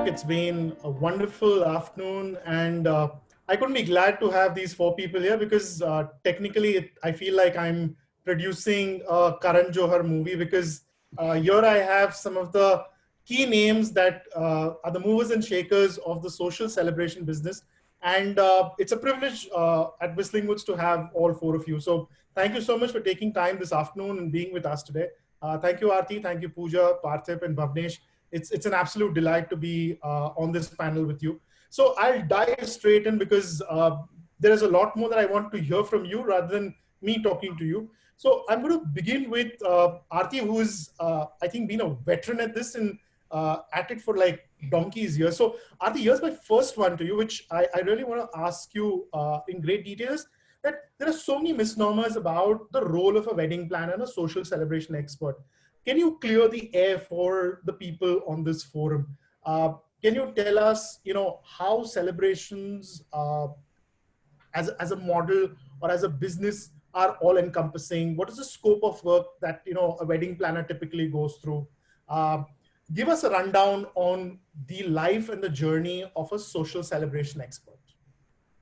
it's been a wonderful afternoon, and I couldn't be glad to have these four people here because technically I feel like I'm producing a Karan Johar movie because here I have some of the key names that are the movers and shakers of the social celebration business. And it's a privilege at Whistling Woods to have all four of you. So thank you so much for taking time this afternoon and being with us today. Thank you, Aarti. Thank you, Pooja, Parthip, and Bhavnesh. It's an absolute delight to be on this panel with you. So I'll dive straight in because there is a lot more that I want to hear from you rather than me talking to you. So I'm going to begin with Aarti, who's I think been a veteran at this and at it for like donkey's years. So Aarti, here's my first one to you, which I really want to ask you in great details. That there are so many misnomers about the role of a wedding planner and a social celebration expert. Can you clear the air for the people on this forum? Can you tell us, how celebrations as a model or as a business are all encompassing? What is the scope of work that, a wedding planner typically goes through? Give us a rundown on the life and the journey of a social celebration expert.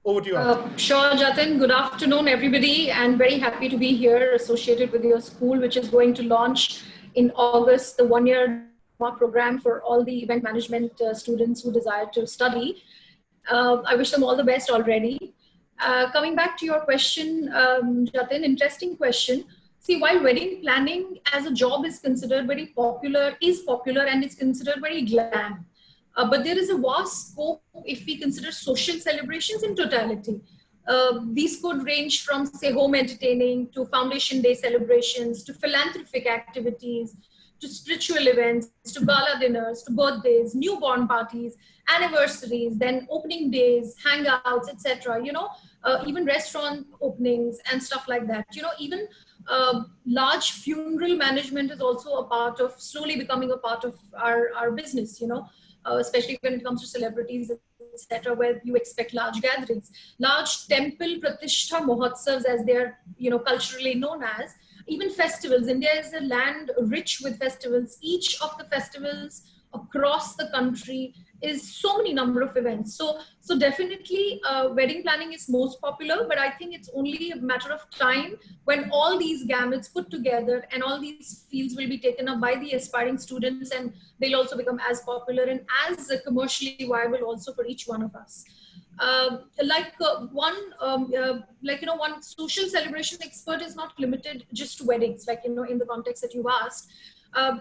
Over to you. Sure, Jatin. Good afternoon, everybody, and very happy to be here associated with your school, which is going to launch in August, the one-year program for all the event management students who desire to study. I wish them all the best already. Coming back to your question, Jatin, interesting question. See, while wedding planning as a job is considered very popular, and it's considered very glam. But there is a vast scope if we consider social celebrations in totality. These could range from, say, home entertaining to foundation day celebrations, to philanthropic activities, to spiritual events, to gala dinners, to birthdays, newborn parties, anniversaries, then opening days, hangouts, etc. Even restaurant openings and stuff like that. Even large funeral management is also slowly becoming a part of our business, especially when it comes to celebrities, etc., where you expect large gatherings. Large temple pratishtha mahotsavs, as they're culturally known as. Even festivals. India is a land rich with festivals. Each of the festivals across the country is so many number of events. So definitely wedding planning is most popular, but I think it's only a matter of time when all these gamuts put together and all these fields will be taken up by the aspiring students, and they'll also become as popular and as commercially viable also for each one of us. One social celebration expert is not limited just to weddings, in the context that you asked.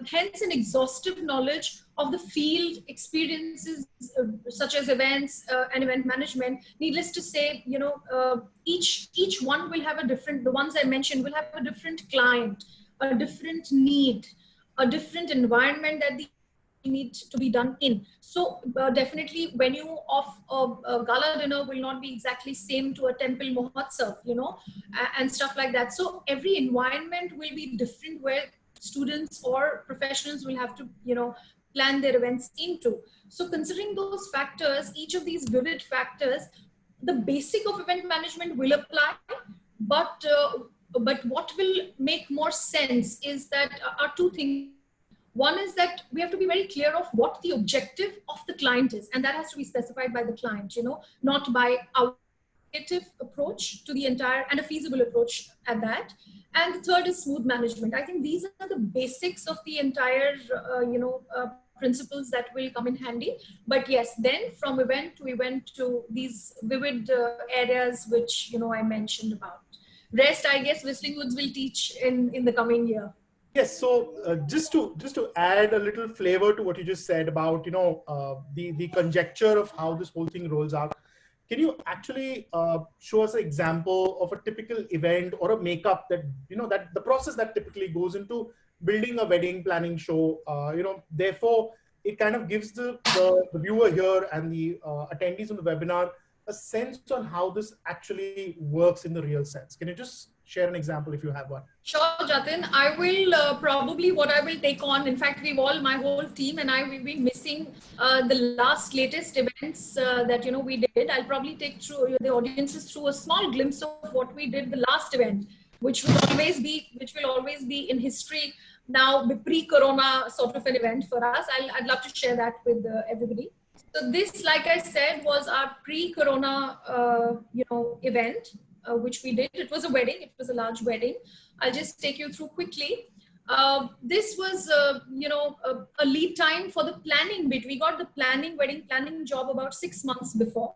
Hence an exhaustive knowledge of the field experiences such as events and event management. Needless to say, each one will have a different, the ones I mentioned will have a different client, a different need, a different environment that the need to be done in. So definitely venue of a gala dinner will not be exactly same to a temple mahotsav, and stuff like that. So every environment will be different where students or professionals will have to, plan their events into. So considering those factors, each of these vivid factors, the basic of event management will apply, but what will make more sense is that are two things. One is that we have to be very clear of what the objective of the client is, and that has to be specified by the client, not by our creative approach to the entire, and a feasible approach at that. And the third is smooth management. I think these are the basics of the entire, principles that will come in handy. But yes, then from event to these vivid areas which, I mentioned about. Rest, I guess, Whistling Woods will teach in the coming year. Yes, so just to add a little flavor to what you just said about the conjecture of how this whole thing rolls out, can you actually show us an example of a typical event or a makeup that that the process that typically goes into building a wedding planning show? Therefore, it kind of gives the viewer here and the attendees on the webinar a sense on how this actually works in the real sense. Can you just share an example if you have one? Sure, Jatin. I will probably what I will take on. In fact, my whole team and I will be missing the latest events that we did. I'll probably take through the audiences through a small glimpse of what we did the last event, which will always be in history now, pre-corona sort of an event for us. I'd love to share that with everybody. So this, like I said, was our pre-corona, event, which we did. It was a wedding. It was a large wedding. I'll just take you through quickly. This was, a lead time for the planning bit. We got the wedding planning job about 6 months before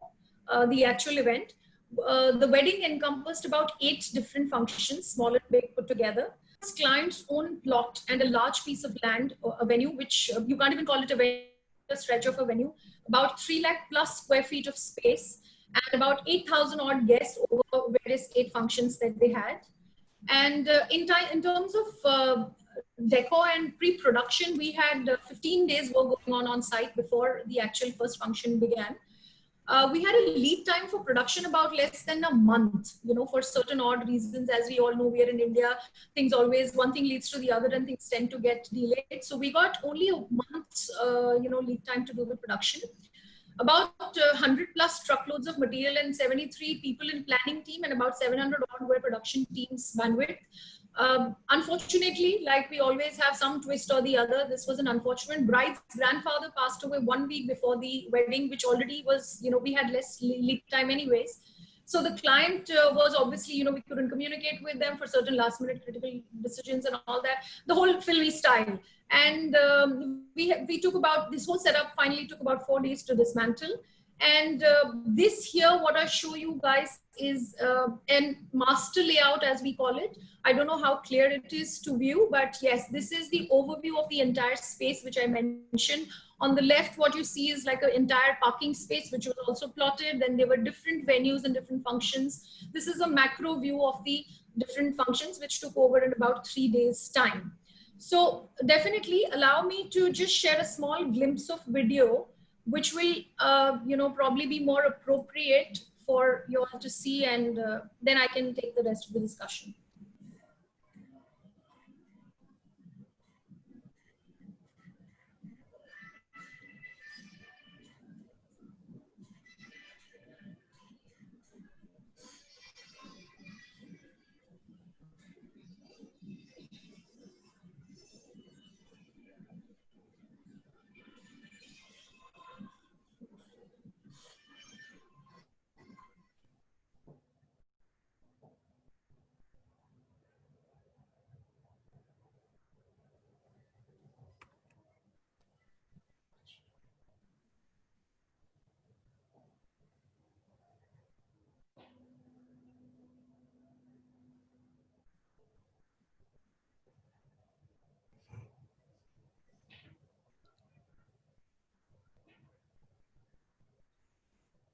the actual event. The wedding encompassed about 8 different functions, small and big put together. Client's own plot and a large piece of land, a venue, which you can't even call it a venue, a stretch of a venue, about 3 lakh plus square feet of space, and about 8,000 odd guests over various 8 functions that they had. And in terms of decor and pre-production, we had 15 days work going on site before the actual first function began. We had a lead time for production about less than a month, for certain odd reasons. As we all know, we are in India, things always, one thing leads to the other and things tend to get delayed. So we got only a month's, lead time to do the production. About 100 plus truckloads of material and 73 people in planning team and about 700 odd were production teams bandwidth. Unfortunately, like we always have some twist or the other, this was an unfortunate. Bride's grandfather passed away 1 week before the wedding, which already was, we had less lead time anyways. So the client was obviously, we couldn't communicate with them for certain last minute critical decisions and all that, the whole filmy style. And we took about, this whole setup finally took about 4 days to dismantle. And this here, what I show you guys is a master layout, as we call it. I don't know how clear it is to view, but yes, this is the overview of the entire space, which I mentioned. On the left, what you see is like an entire parking space, which was also plotted. Then there were different venues and different functions. This is a macro view of the different functions, which took over in about 3 days' time. So definitely allow me to just share a small glimpse of video, which will, probably be more appropriate for you all to see, and then I can take the rest of the discussion.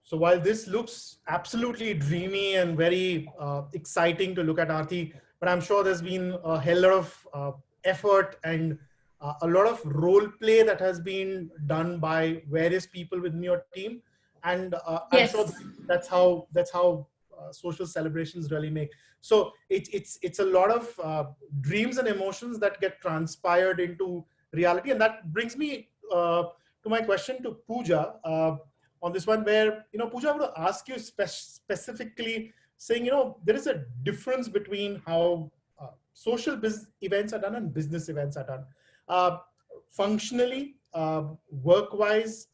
So while this looks absolutely dreamy and very exciting to look at, Aarti, but I'm sure there's been a hell lot of effort and a lot of role play that has been done by various people within your team. And I'm sure that's how social celebrations really make. So it's a lot of dreams and emotions that get transpired into reality. And that brings me to my question to Pooja. On this one, where, Pooja, I want to ask you specifically, saying, there is a difference between how social events are done and business events are done. Functionally, work-wise,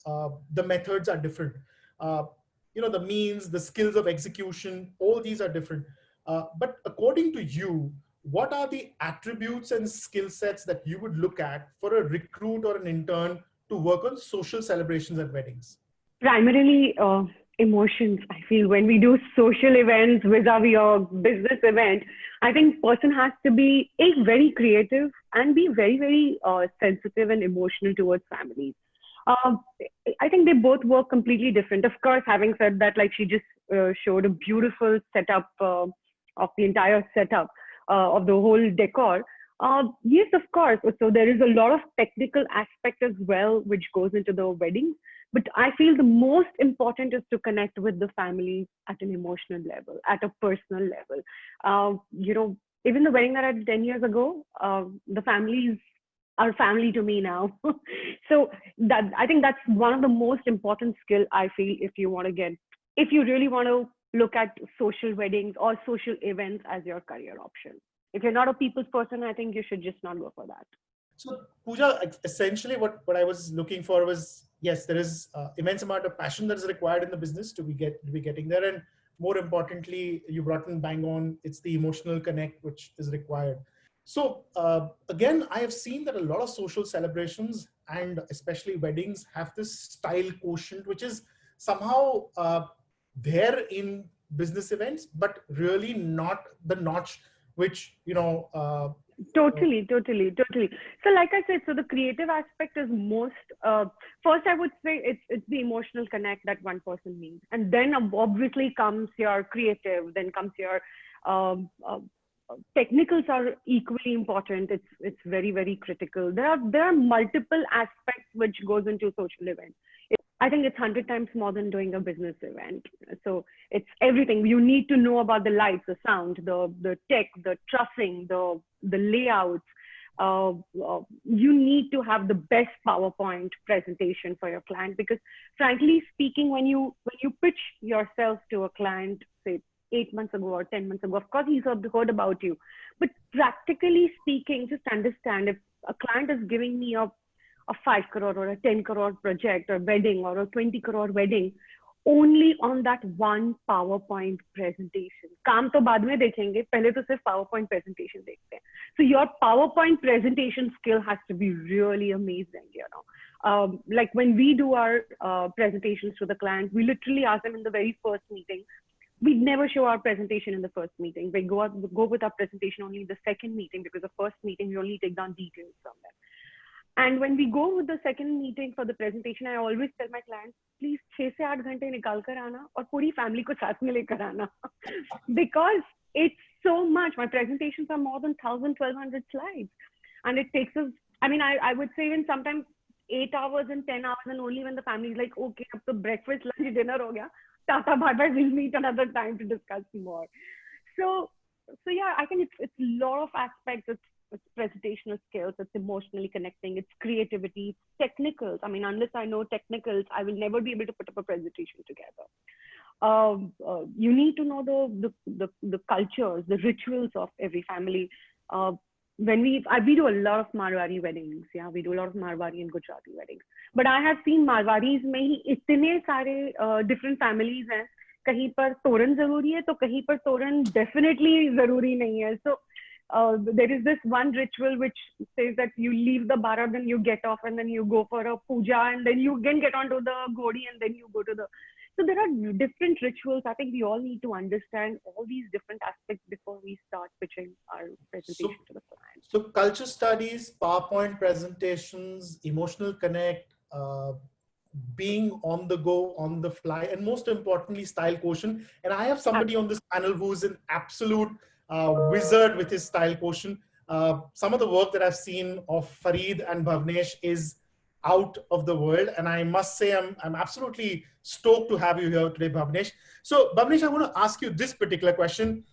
the methods are different. The means, the skills of execution, all these are different. But according to you, what are the attributes and skill sets that you would look at for a recruit or an intern to work on social celebrations at weddings? Primarily emotions. I feel when we do social events vis-a-vis a business event, I think person has to be very creative and be very, very sensitive and emotional towards families. I think they both work completely different. Of course, having said that, like she just showed a beautiful setup of the entire setup of the whole decor. Yes, of course. So there is a lot of technical aspect as well, which goes into the wedding. But I feel the most important is to connect with the family at an emotional level, at a personal level. Even the wedding that I did 10 years ago, the families are family to me now. So that, I think that's one of the most important skill I feel if you really want to look at social weddings or social events as your career option. If you're not a people's person, I think you should just not go for that. So Pooja, essentially what I was looking for was yes, there is immense amount of passion that is required in the business to be getting there. And more importantly, you brought in bang on, it's the emotional connect which is required. So again, I have seen that a lot of social celebrations and especially weddings have this style quotient, which is somehow there in business events, but really not the notch which, Totally, totally, totally. So, like I said, so the creative aspect is most. First, I would say it's the emotional connect that one person needs, and then obviously comes your creative. Then comes your technicals are equally important. It's very, very critical. There are multiple aspects which goes into social events. I think it's 100 times more than doing a business event. So it's everything. You need to know about the lights, the sound, the tech, the trussing, the layouts. You need to have the best PowerPoint presentation for your client, because frankly speaking, when you pitch yourself to a client, say 8 months ago or 10 months ago, of course he's heard about you. But practically speaking, just understand, if a client is giving me a 5 crore or a 10 crore project or wedding or a 20 crore wedding, only on that one PowerPoint presentation. काम तो बाद में देखेंगे, पहले तो सिर्फ PowerPoint presentation देखते हैं. So your PowerPoint presentation skill has to be really amazing, like when we do our presentations to the client, we literally ask them in the very first meeting. We never show our presentation in the first meeting. We go with our presentation only in the second meeting, because the first meeting we only take down details from them. And when we go with the second meeting for the presentation, I always tell my clients, please 6 से 8 घंटे निकाल कर आना और पूरी family को साथ में लेकर आना, because it's so much. My presentations are more than 1,000-1,200 slides, and it takes us. I mean, I would say even sometimes 8 hours and 10 hours, and only when the family is like, okay, अब तो breakfast, lunch, dinner हो गया, tata, bye bye, we'll meet another time to discuss more. So yeah, I think it's a lot of aspects. It's presentational skills, it's emotionally connecting, it's creativity, it's technicals. I mean, unless I know technicals, I will never be able to put up a presentation together. You need to know the cultures, the rituals of every family. When we do a lot of Marwari weddings, yeah, we do a lot of Marwari and Gujarati weddings. But I have seen Marwaris में ही इतने सारे different families हैं. कहीं पर तोरण जरूरी है, तो कहीं पर तोरण definitely जरूरी नहीं है. So there is this one ritual which says that you leave the bara, then you get off, and then you go for a puja, and then you again get onto the godi, and then you go to the. So there are different rituals. I think we all need to understand all these different aspects before we start pitching our presentation to the client. So culture studies, PowerPoint presentations, emotional connect, being on the go, on the fly, and most importantly, style quotient. And I have somebody on this panel who's an absolute wizard with his style quotient. Some of the work that I've seen of Fareed and Bhavnesh is out of the world, and I must say I'm absolutely stoked to have you here today, Bhavnesh. So Bhavnesh, I want to ask you this particular question.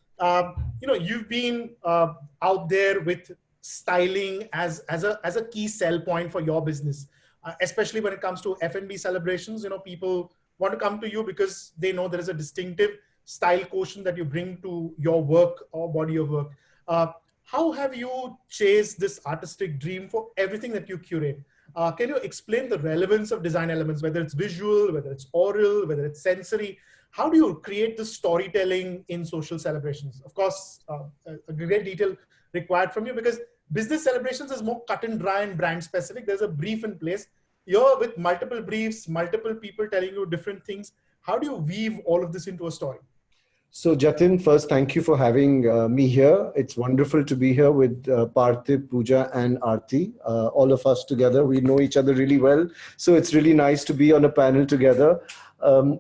You've been out there with styling as a key sell point for your business, especially when it comes to F&B celebrations. People want to come to you because they know there is a distinctive style quotient that you bring to your work or body of work. How have you chased this artistic dream for everything that you curate? Can you explain the relevance of design elements, whether it's visual, whether it's oral, whether it's sensory? How do you create the storytelling in social celebrations? Of course, a great detail required from you, because business celebrations is more cut and dry and brand specific. There's a brief in place. You're with multiple briefs, multiple people telling you different things. How do you weave all of this into a story? So Jatin, first, thank you for having me here. It's wonderful to be here with Parthip, Pooja and Aarti, all of us together. We know each other really well. So it's really nice to be on a panel together. I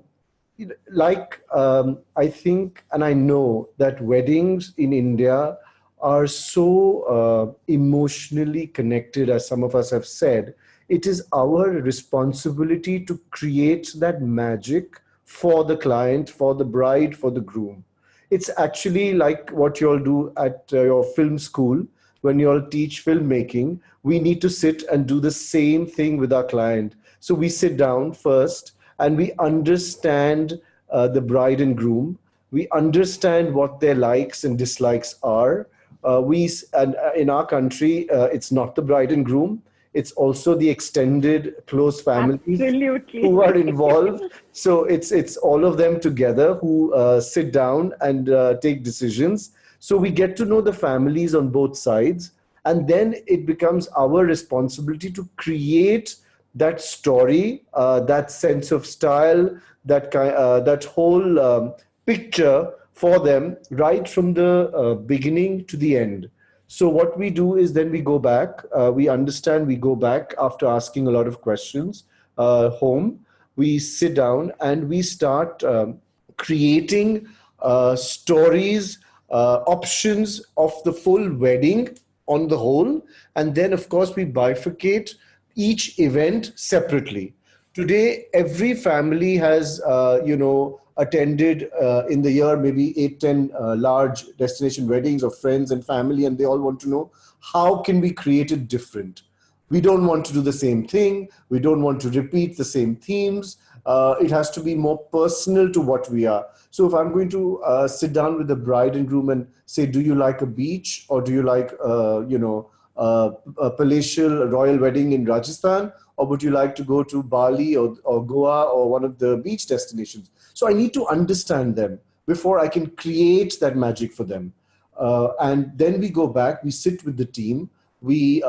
think, and I know that weddings in India are so emotionally connected, as some of us have said. It is our responsibility to create that magic for the client, for the bride, for the groom. It's actually like what you all do at your film school. When you all teach filmmaking, we need to sit and do the same thing with our client. So we sit down first and we understand the bride and groom. We understand what their likes and dislikes are. In our country, it's not the bride and groom. It's also the extended close families Absolutely. who are involved. So it's all of them together who sit down and take decisions. So we get to know the families on both sides, and then it becomes our responsibility to create that story, that sense of style, that whole picture for them right from the beginning to the end. So what we do is then we go back, we understand, we go back after asking a lot of questions home. We sit down and we start creating stories, options of the full wedding on the whole. And then, of course, we bifurcate each event separately. Today, every family has, attended in the year maybe 8, 10 large destination weddings of friends and family, and they all want to know how can we create it different. We don't want to do the same thing. We don't want to repeat the same themes. It has to be more personal to what we are. So if I'm going to sit down with the bride and groom and say, do you like a beach, or do you like, a palatial royal wedding in Rajasthan, or would you like to go to Bali or Goa or one of the beach destinations? So I need to understand them before I can create that magic for them. And then we go back, we sit with the team, we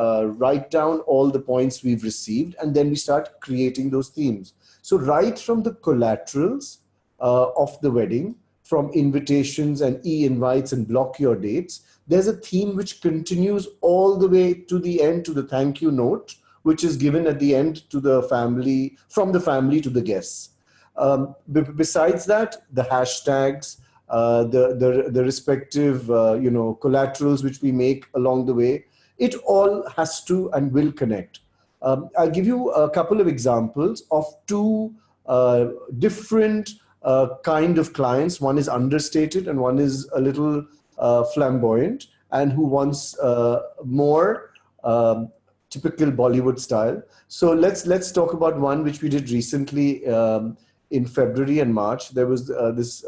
write down all the points we've received, and then we start creating those themes. So right from the collaterals of the wedding, from invitations and e-invites and block your dates, there's a theme which continues all the way to the end, to the thank you note, which is given at the end to the family, from the family to the guests. Besides that, the hashtags, the respective collaterals which we make along the way, it all has to and will connect. I'll give you a couple of examples of two different kind of clients. One is understated and one is a little flamboyant, and who wants more typical Bollywood style. So let's talk about one which we did recently in February and March. There was this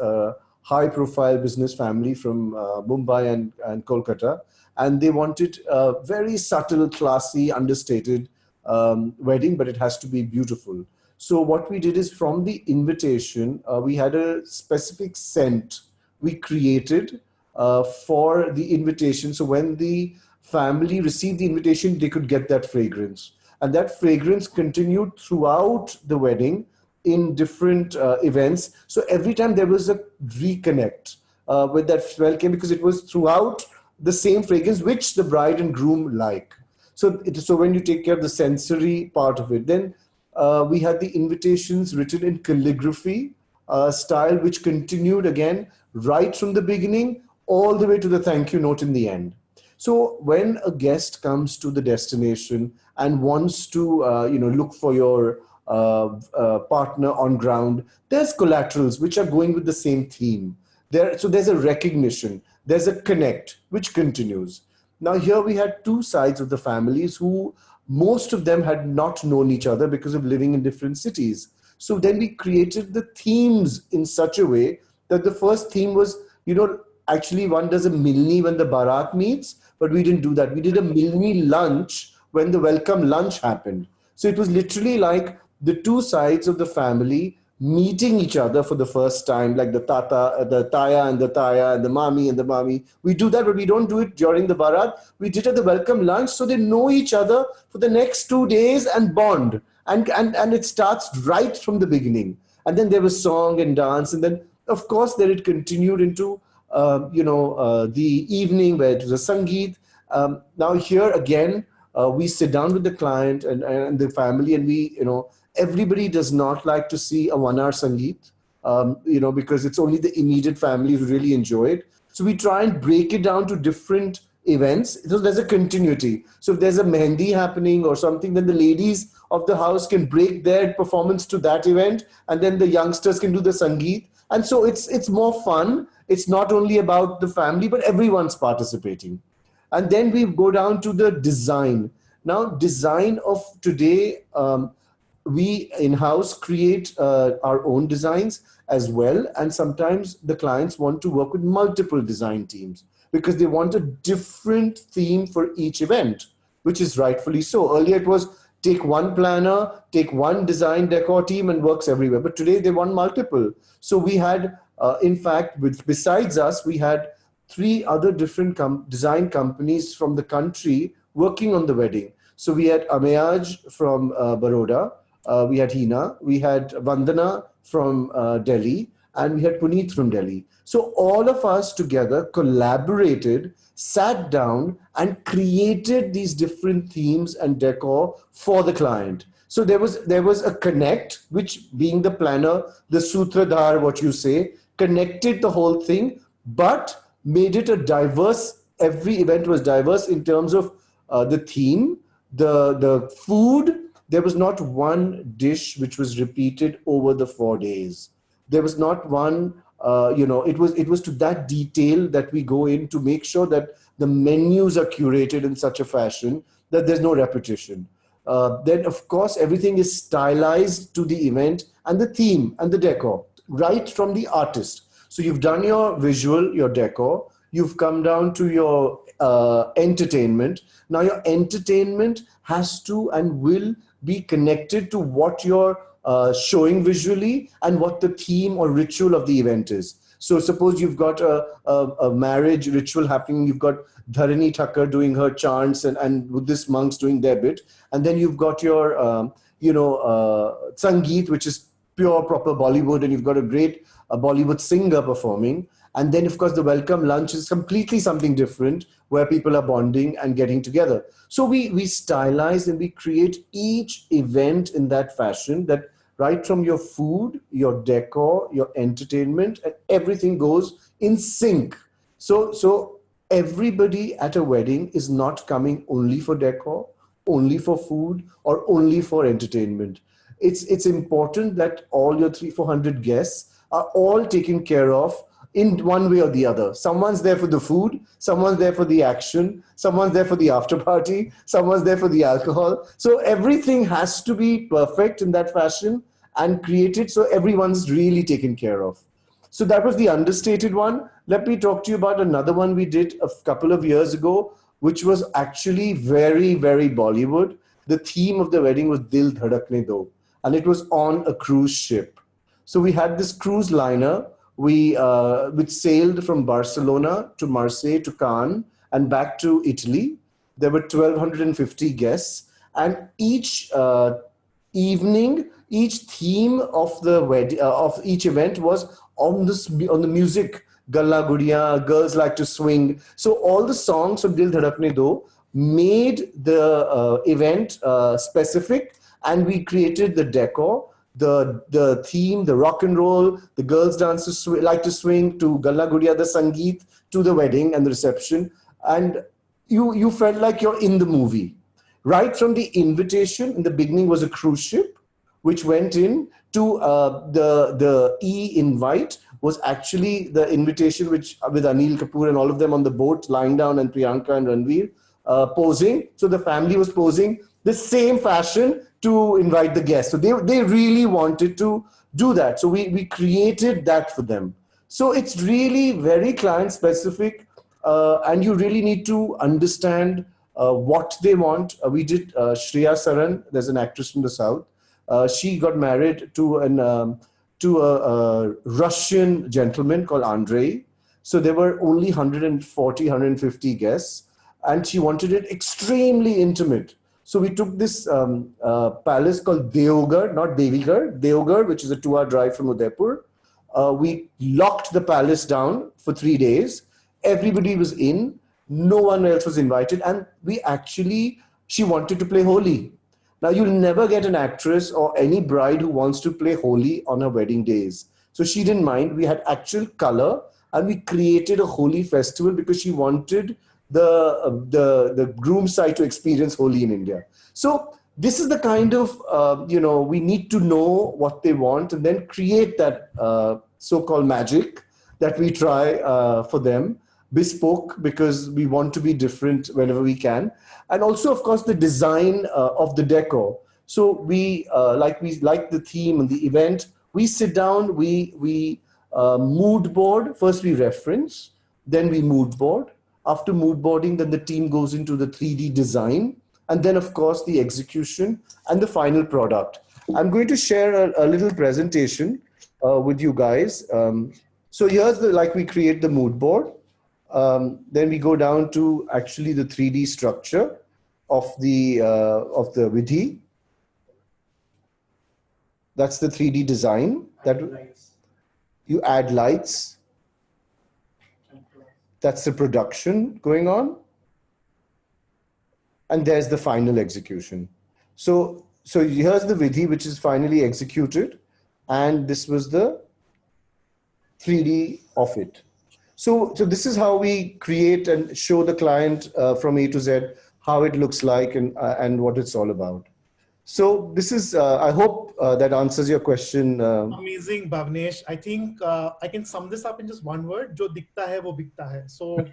high-profile business family from Mumbai and Kolkata, and they wanted a very subtle, classy, understated wedding, but it has to be beautiful. So what we did is, from the invitation, we had a specific scent we created for the invitation. So when the family received the invitation, they could get that fragrance. And that fragrance continued throughout the wedding in different events. So every time there was a reconnect with that smell came, because it was throughout the same fragrance which the bride and groom like. So when you take care of the sensory part of it, then we had the invitations written in calligraphy style, which continued again right from the beginning all the way to the thank you note in the end. So when a guest comes to the destination and wants to look for your partner on ground, there's collaterals which are going with the same theme. So there's a recognition, there's a connect which continues. Now here we had two sides of the families who most of them had not known each other because of living in different cities. So then we created the themes in such a way that the first theme was, actually one does a milni when the barat meets, but we didn't do that. We did a milni lunch when the welcome lunch happened. So it was literally like the two sides of the family meeting each other for the first time, like the tata, the taya and the mami and the mami. We do that, but we don't do it during the barat. We did at the welcome lunch, so they know each other for the next 2 days and bond. And it starts right from the beginning. And then there was song and dance. And then, of course, then it continued into, the evening where it was a sangeet. Now here again, we sit down with the client and the family, and everybody does not like to see a 1-hour sangeet, because it's only the immediate family who really enjoy it. So we try and break it down to different events. So there's a continuity. So if there's a mehendi happening or something, then the ladies of the house can break their performance to that event, and then the youngsters can do the sangeet. And so it's more fun. It's not only about the family, but everyone's participating. And then we go down to the design. Now, design of today, we in-house create our own designs as well. And sometimes the clients want to work with multiple design teams because they want a different theme for each event. which is rightfully so. Earlier it was take one planner, take one design decor team and works everywhere. But today they want multiple. So we had, in fact, besides us, we had 3 other different design companies from the country working on the wedding. So we had Amayaj from Baroda, we had Hina, we had Vandana from Delhi, and we had Puneet from Delhi. So all of us together collaborated, sat down and created these different themes and decor for the client. So there was a connect, which being the planner, the sutradhar, what you say, connected the whole thing, but made it a diverse, every event was diverse in terms of the theme, the food. There was not one dish which was repeated over the 4 days. There was not one, it was to that detail that we go in to make sure that the menus are curated in such a fashion that there's no repetition. Then, of course, everything is stylized to the event and the theme and the decor, right from the artist. So you've done your visual, your decor, you've come down to your entertainment. Now your entertainment has to and will be connected to what you're showing visually and what the theme or ritual of the event is. So suppose you've got a marriage ritual happening, you've got Dharani Thakkar doing her chants and Buddhist monks doing their bit. And then you've got your, Sangeet, which is pure proper Bollywood, and you've got a great Bollywood singer performing. And then, of course, the welcome lunch is completely something different where people are bonding and getting together. So we stylize and we create each event in that fashion that right from your food, your decor, your entertainment, and everything goes in sync. So everybody at a wedding is not coming only for decor, only for food, or only for entertainment. It's important that all your 300-400 guests are all taken care of in one way or the other. Someone's there for the food, someone's there for the action, someone's there for the after party, someone's there for the alcohol. So everything has to be perfect in that fashion and created so everyone's really taken care of. So that was the understated one. Let me talk to you about another one we did a couple of years ago, which was actually very, very Bollywood. The theme of the wedding was Dil Dhadakne Do, and it was on a cruise ship. So we had this cruise liner, which sailed from Barcelona to Marseille to Cannes and back to Italy. There were 1,250 guests, and each evening, each theme of the wedding, of each event was on the music. Galla Gudiya, Girls Like to Swing. So all the songs of Dil Dhadakne Do made the event specific, and we created the decor, the theme, the rock and roll, the girls dance to like to swing, to Galla Gudiya, the Sangeet, to the wedding and the reception. And you felt like you're in the movie. Right from the invitation, in the beginning was a cruise ship, which went in to the e-invite was actually the invitation, which with Anil Kapoor and all of them on the boat lying down, and Priyanka and Ranveer posing. So the family was posing the same fashion to invite the guests. So they really wanted to do that. So we created that for them. So it's really very client specific, and you really need to understand what they want. We did Shreya Saran, there's an actress from the South. She got married to a Russian gentleman called Andrei. So there were only 140, 150 guests, and she wanted it extremely intimate. So we took this palace called Deogar, not Devigar, Deogar, which is a 2-hour drive from Udaipur. We locked the palace down for 3 days. Everybody was in. No one else was invited. And she wanted to play Holi. Now, you'll never get an actress or any bride who wants to play Holi on her wedding days. So she didn't mind. We had actual color, and we created a Holi festival because she wanted the groom side to experience Holi in India. So this is the kind of, we need to know what they want and then create that so-called magic that we try for them, bespoke, because we want to be different whenever we can. And also, of course, the design of the decor. So we like the theme and the event. We sit down, we mood board. First we reference, then we mood board. After mood boarding, then the team goes into the 3D design. and then of course the execution and the final product. I'm going to share a little presentation with you guys. So here's like we create the mood board. Then we go down to actually the 3D structure of the vidhi. That's the 3D design. That you add lights. That's the production going on. And there's the final execution. So here's the vidhi, which is finally executed. And this was the 3D of it. So this is how we create and show the client from A to Z how it looks like and what it's all about. So this is, I hope that answers your question. Amazing, Bhavnesh. I think I can sum this up in just one word. Jo dikhta hai, wo bikta hai. So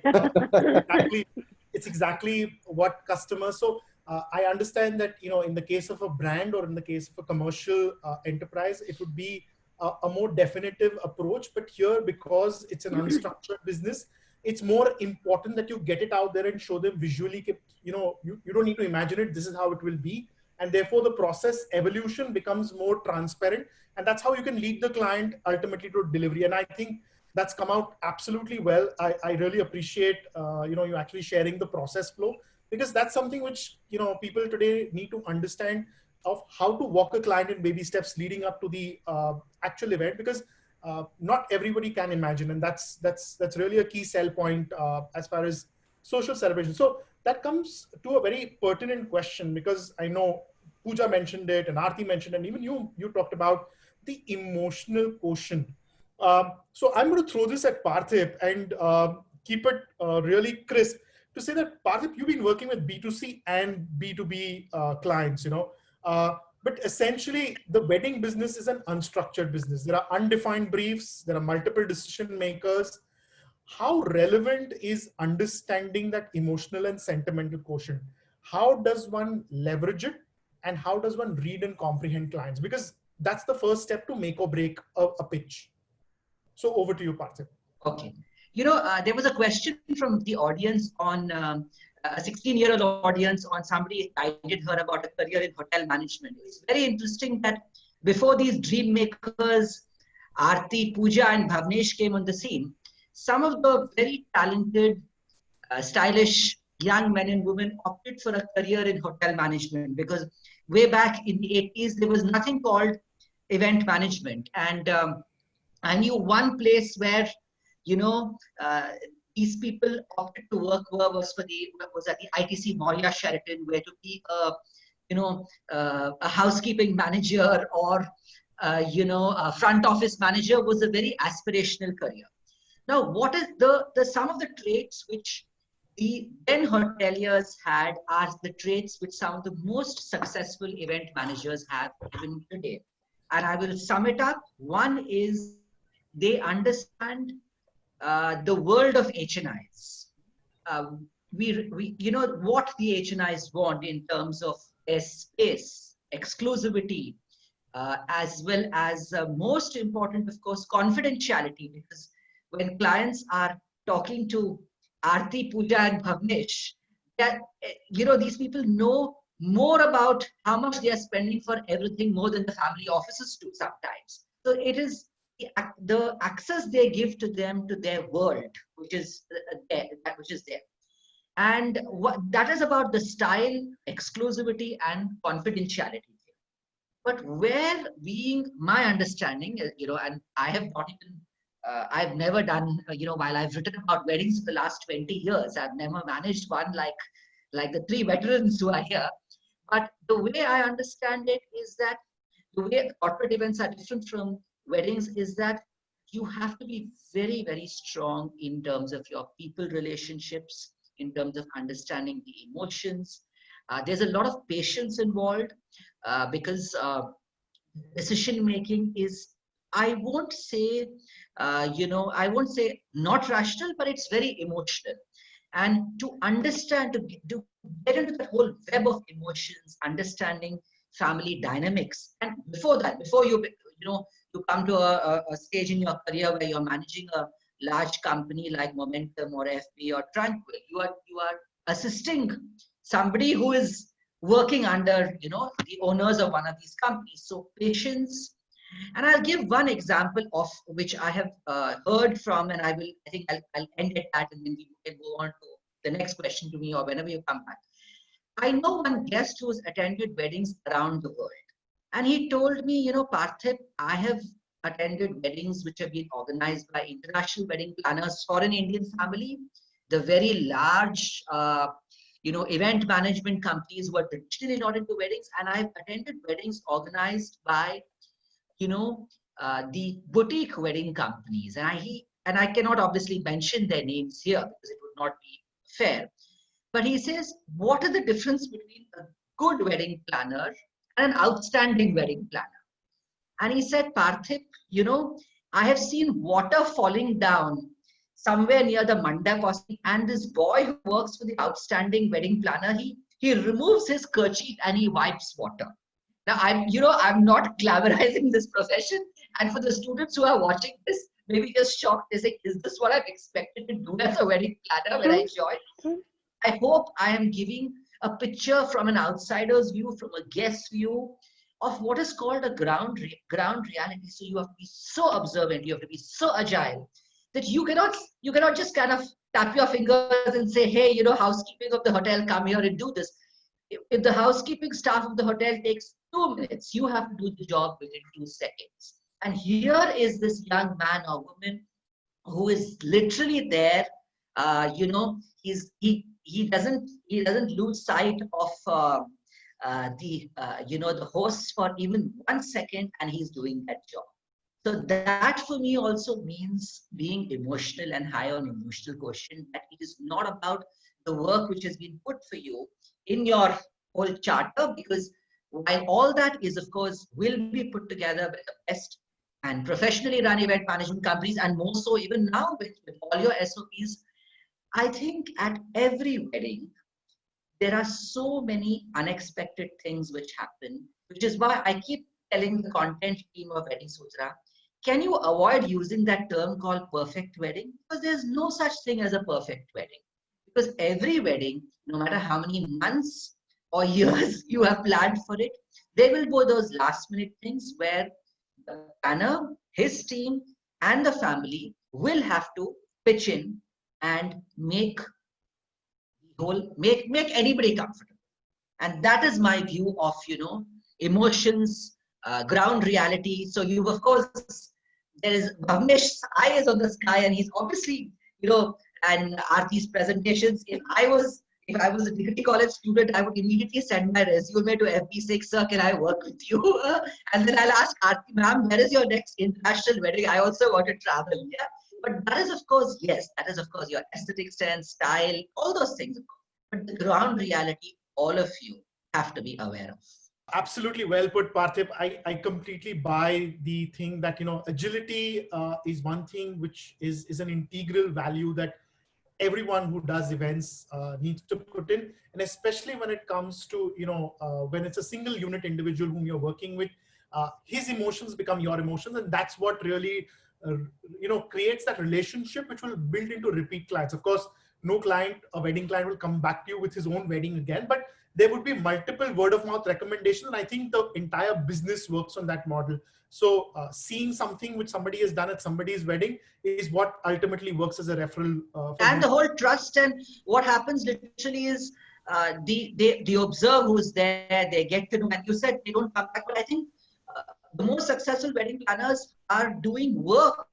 it's exactly what customers. So I understand that, in the case of a brand or in the case of a commercial enterprise, it would be a more definitive approach. But here, because it's an unstructured business, it's more important that you get it out there and show them visually. You don't need to imagine it. This is how it will be. And therefore, the process evolution becomes more transparent. And that's how you can lead the client ultimately to delivery. And I think that's come out absolutely well. I really appreciate, you actually sharing the process flow, because that's something which, people today need to understand of how to walk a client in baby steps leading up to the actual event, because not everybody can imagine. And that's really a key sell point as far as social celebration. So that comes to a very pertinent question, because I know Pooja mentioned it and Aarti mentioned, and even you talked about the emotional quotient. So I'm going to throw this at Parthip and keep it really crisp to say that, Parthip, you've been working with B2C and B2B clients, but essentially the wedding business is an unstructured business. There are undefined briefs, there are multiple decision makers. How relevant is understanding that emotional and sentimental quotient? How does one leverage it? And how does one read and comprehend clients? Because that's the first step to make or break a pitch. So over to you, Parthip. Okay. There was a question from the audience on a 16-year-old audience on somebody guided her about a career in hotel management. It's very interesting that before these dream makers, Aarti, Pooja, and Bhavnesh came on the scene, some of the very talented, stylish young men and women opted for a career in hotel management, because way back in the 80s, there was nothing called event management. And I knew one place where, these people opted to work was at the ITC Moria Sheraton, where to be a housekeeping manager or, a front office manager was a very aspirational career. Now, what is some of the traits which the then hoteliers had are the traits which some of the most successful event managers have even today. And I will sum it up. One is they understand the world of HNIs. We what the HNIs want in terms of their space, exclusivity, as well as most important, of course, confidentiality, because when clients are talking to Aarti, Pooja, and Bhavnesh, these people know more about how much they are spending for everything more than the family offices do sometimes. So it is the access they give to them to their world, which is there, and that is about the style, exclusivity, and confidentiality. But where being my understanding, and I have not even. I've never done, while I've written about weddings for the last 20 years, I've never managed one like the three veterans who are here. But the way I understand it is that the way corporate events are different from weddings is that you have to be very, very strong in terms of your people relationships, in terms of understanding the emotions. There's a lot of patience involved because decision making is, I won't say not rational, but it's very emotional. And to understand, to get into that whole web of emotions, understanding family dynamics. And before that, before you come to a stage in your career where you're managing a large company like Momentum or FB or Tranquill, you are assisting somebody who is working under, you know, the owners of one of these companies. So patience. And I'll give one example of which I have heard from, and I think I'll end at that, and then we can go on to the next question to me or whenever you come back. I know one guest who's attended weddings around the world. And he told me, you know, Parthip, I have attended weddings which have been organized by international wedding planners for an Indian family, the very large, you know, event management companies who are traditionally not into weddings. And I've attended weddings organized by, you know, the boutique wedding companies. And I cannot obviously mention their names here because it would not be fair. But he says, what is the difference between a good wedding planner and an outstanding wedding planner? And he said, Parthip, you know, I have seen water falling down somewhere near the mandap, and this boy who works for the outstanding wedding planner, he removes his kerchief and he wipes water. Now, I'm not glamorizing this profession. And for the students who are watching this, maybe just shocked, they say, is this what I've expected to do as a wedding planner when I joined? I hope I am giving a picture from an outsider's view, from a guest's view, of what is called a ground reality. So you have to be so observant, you have to be so agile that you cannot just kind of tap your fingers and say, hey, you know, housekeeping of the hotel, come here and do this. If the housekeeping staff of the hotel takes 2 minutes, you have to do the job within 2 seconds. And here is this young man or woman who is literally there. You know, he doesn't lose sight of the host for even 1 second, and he's doing that job. So that for me also means being emotional and high on emotional quotient, that it is not about the work which has been put for you in your whole charter, because while all that is, of course, will be put together by the best and professionally run event management companies, and more so even now with all your SOPs, I think at every wedding, there are so many unexpected things which happen, which is why I keep telling the content team of WeddingSutra, can you avoid using that term called perfect wedding? Because there's no such thing as a perfect wedding. Because every wedding, no matter how many months or years you have planned for it, there will be those last minute things where the planner, his team, and the family will have to pitch in and make anybody comfortable. And that is my view of, you know, emotions, ground reality. So you've, of course, there is Bhavnesh's eye is on the sky, and he's obviously, you know, and Aarti's presentations. If I was a degree college student, I would immediately send my resume to FP6, sir, can I work with you? And then I'll ask Aarti, ma'am, where is your next international wedding? I also want to travel. Yeah. But that is, of course, yes, that is, of course, your aesthetic sense, style, all those things. But the ground reality, all of you have to be aware of. Absolutely well put, Parthip. I completely buy the thing that, you know, agility is one thing which is an integral value that everyone who does events needs to put in. And especially when it comes to, you know, when it's a single unit individual whom you're working with, his emotions become your emotions. And that's what really, you know, creates that relationship which will build into repeat clients. Of course, no client, a wedding client, will come back to you with his own wedding again, but there would be multiple word of mouth recommendations. And I think the entire business works on that model. So seeing something which somebody has done at somebody's wedding is what ultimately works as a referral. And the whole trust, and what happens literally is they observe who's there, they get to know, and you said they don't come back, but I think the most successful wedding planners are doing work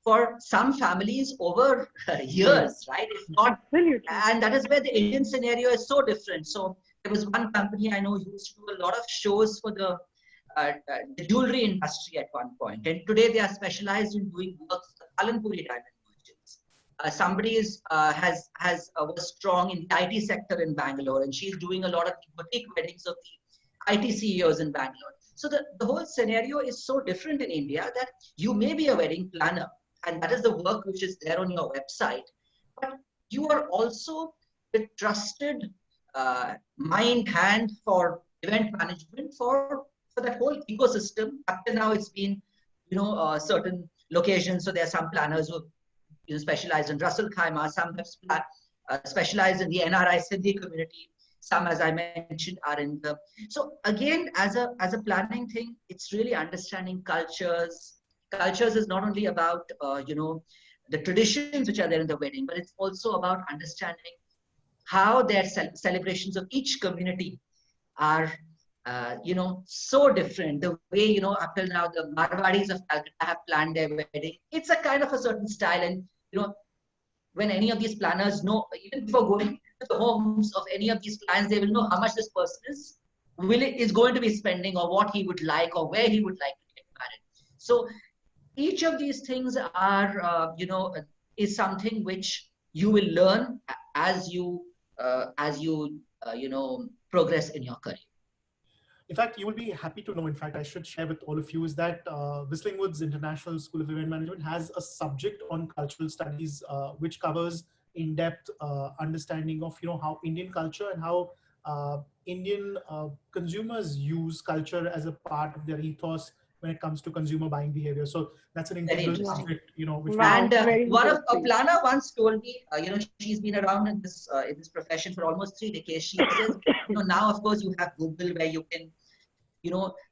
for some families over years, right? If not, and that is where the Indian scenario is so different. So there was one company I know who used to do a lot of shows for the jewelry industry at one point, and today they are specialized in doing work for the Kalanpuri diamond merchants. Somebody was strong in the IT sector in Bangalore, and she's doing a lot of boutique weddings of the IT CEOs in Bangalore. So the whole scenario is so different in India that you may be a wedding planner, and that is the work which is there on your website, but you are also the trusted mind hand for event management for that whole ecosystem. Up to now, it's been, you know, certain locations. So there are some planners who, you know, specialized in Russell Khaimah, some have specialized in the NRI Sindhi community. Some, as I mentioned, are in the. So again, as a planning thing, it's really understanding cultures. Cultures is not only about the traditions which are there in the wedding, but it's also about understanding how their celebrations of each community are so different. The way, up till now, the Marwadis of Calcutta have planned their wedding. It's a kind of a certain style. And, when any of these planners know, even before going to the homes of any of these clients, they will know how much this person is going to be spending, or what he would like, or where he would like to get married. So each of these things are, is something which you will learn as you progress in your career. In fact, you will be happy to know, in fact, I should share with all of you, is that Whistling Woods International School of Event Management has a subject on cultural studies, which covers in-depth understanding of, how Indian culture and how Indian consumers use culture as a part of their ethos when it comes to consumer buying behavior. So that's an integral subject, which and a planner once told me, she's been around in this profession for almost 3 decades. She says, now of course you have Google, where you can,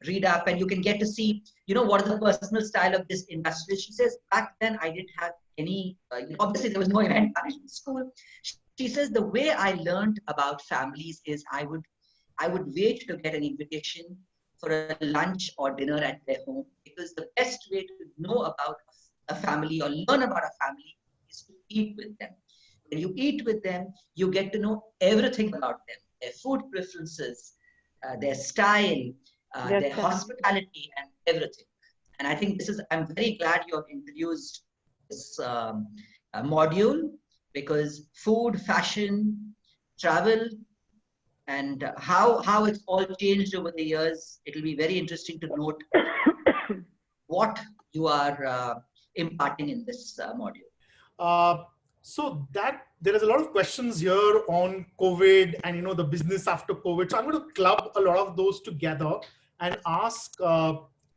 read up and you can get to see, what is the personal style of this industry. She says, back then I didn't have any, obviously there was no event management school. She says, the way I learned about families is I would wait to get an invitation for a lunch or dinner at their home, because the best way to know about a family or learn about a family is to eat with them. When you eat with them, you get to know everything about them, their food preferences, their style, their hospitality, and everything. And I think I'm very glad you have introduced this module, because food, fashion, travel, and how it's all changed over the years. It'll be very interesting to note what you are imparting in this module. So that there is a lot of questions here on COVID and the business after COVID. So I'm going to club a lot of those together and ask Aarti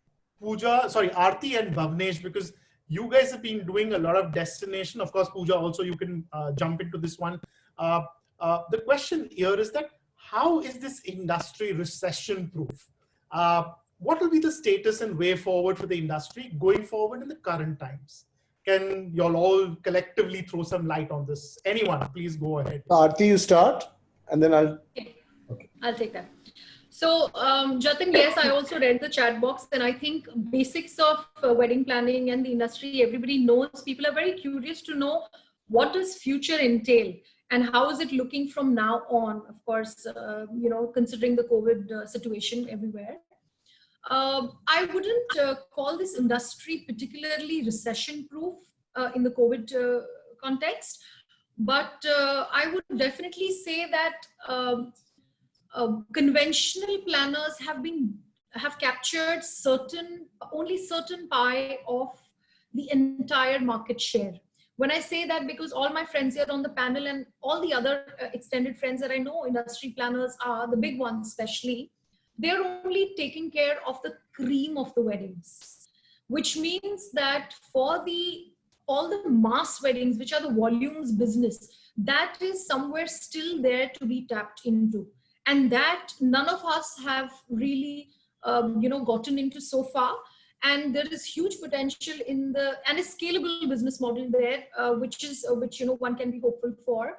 and Bhavnesh, because you guys have been doing a lot of destination. Of course, Pooja, also you can jump into this one. The question here is that, how is this industry recession proof? What will be the status and way forward for the industry going forward in the current times? Can y'all all collectively throw some light on this? Anyone, please go ahead. Aarti, you start, and then I'll... Okay. I'll take that. So, Jatin, yes, I also read the chat box, and I think basics of wedding planning and the industry, everybody knows. People are very curious to know, what does future entail and how is it looking from now on? Of course, considering the COVID situation everywhere. I wouldn't call this industry particularly recession proof in the COVID context, but I would definitely say that conventional planners have captured only certain pie of the entire market share. When I say that, because all my friends here on the panel and all the other extended friends that I know, industry planners are, the big ones especially, they're only taking care of the cream of the weddings, which means that for all the mass weddings, which are the volumes business, that is somewhere still there to be tapped into. And that none of us have really, gotten into so far. And there is huge potential and a scalable business model there, which one can be hopeful for.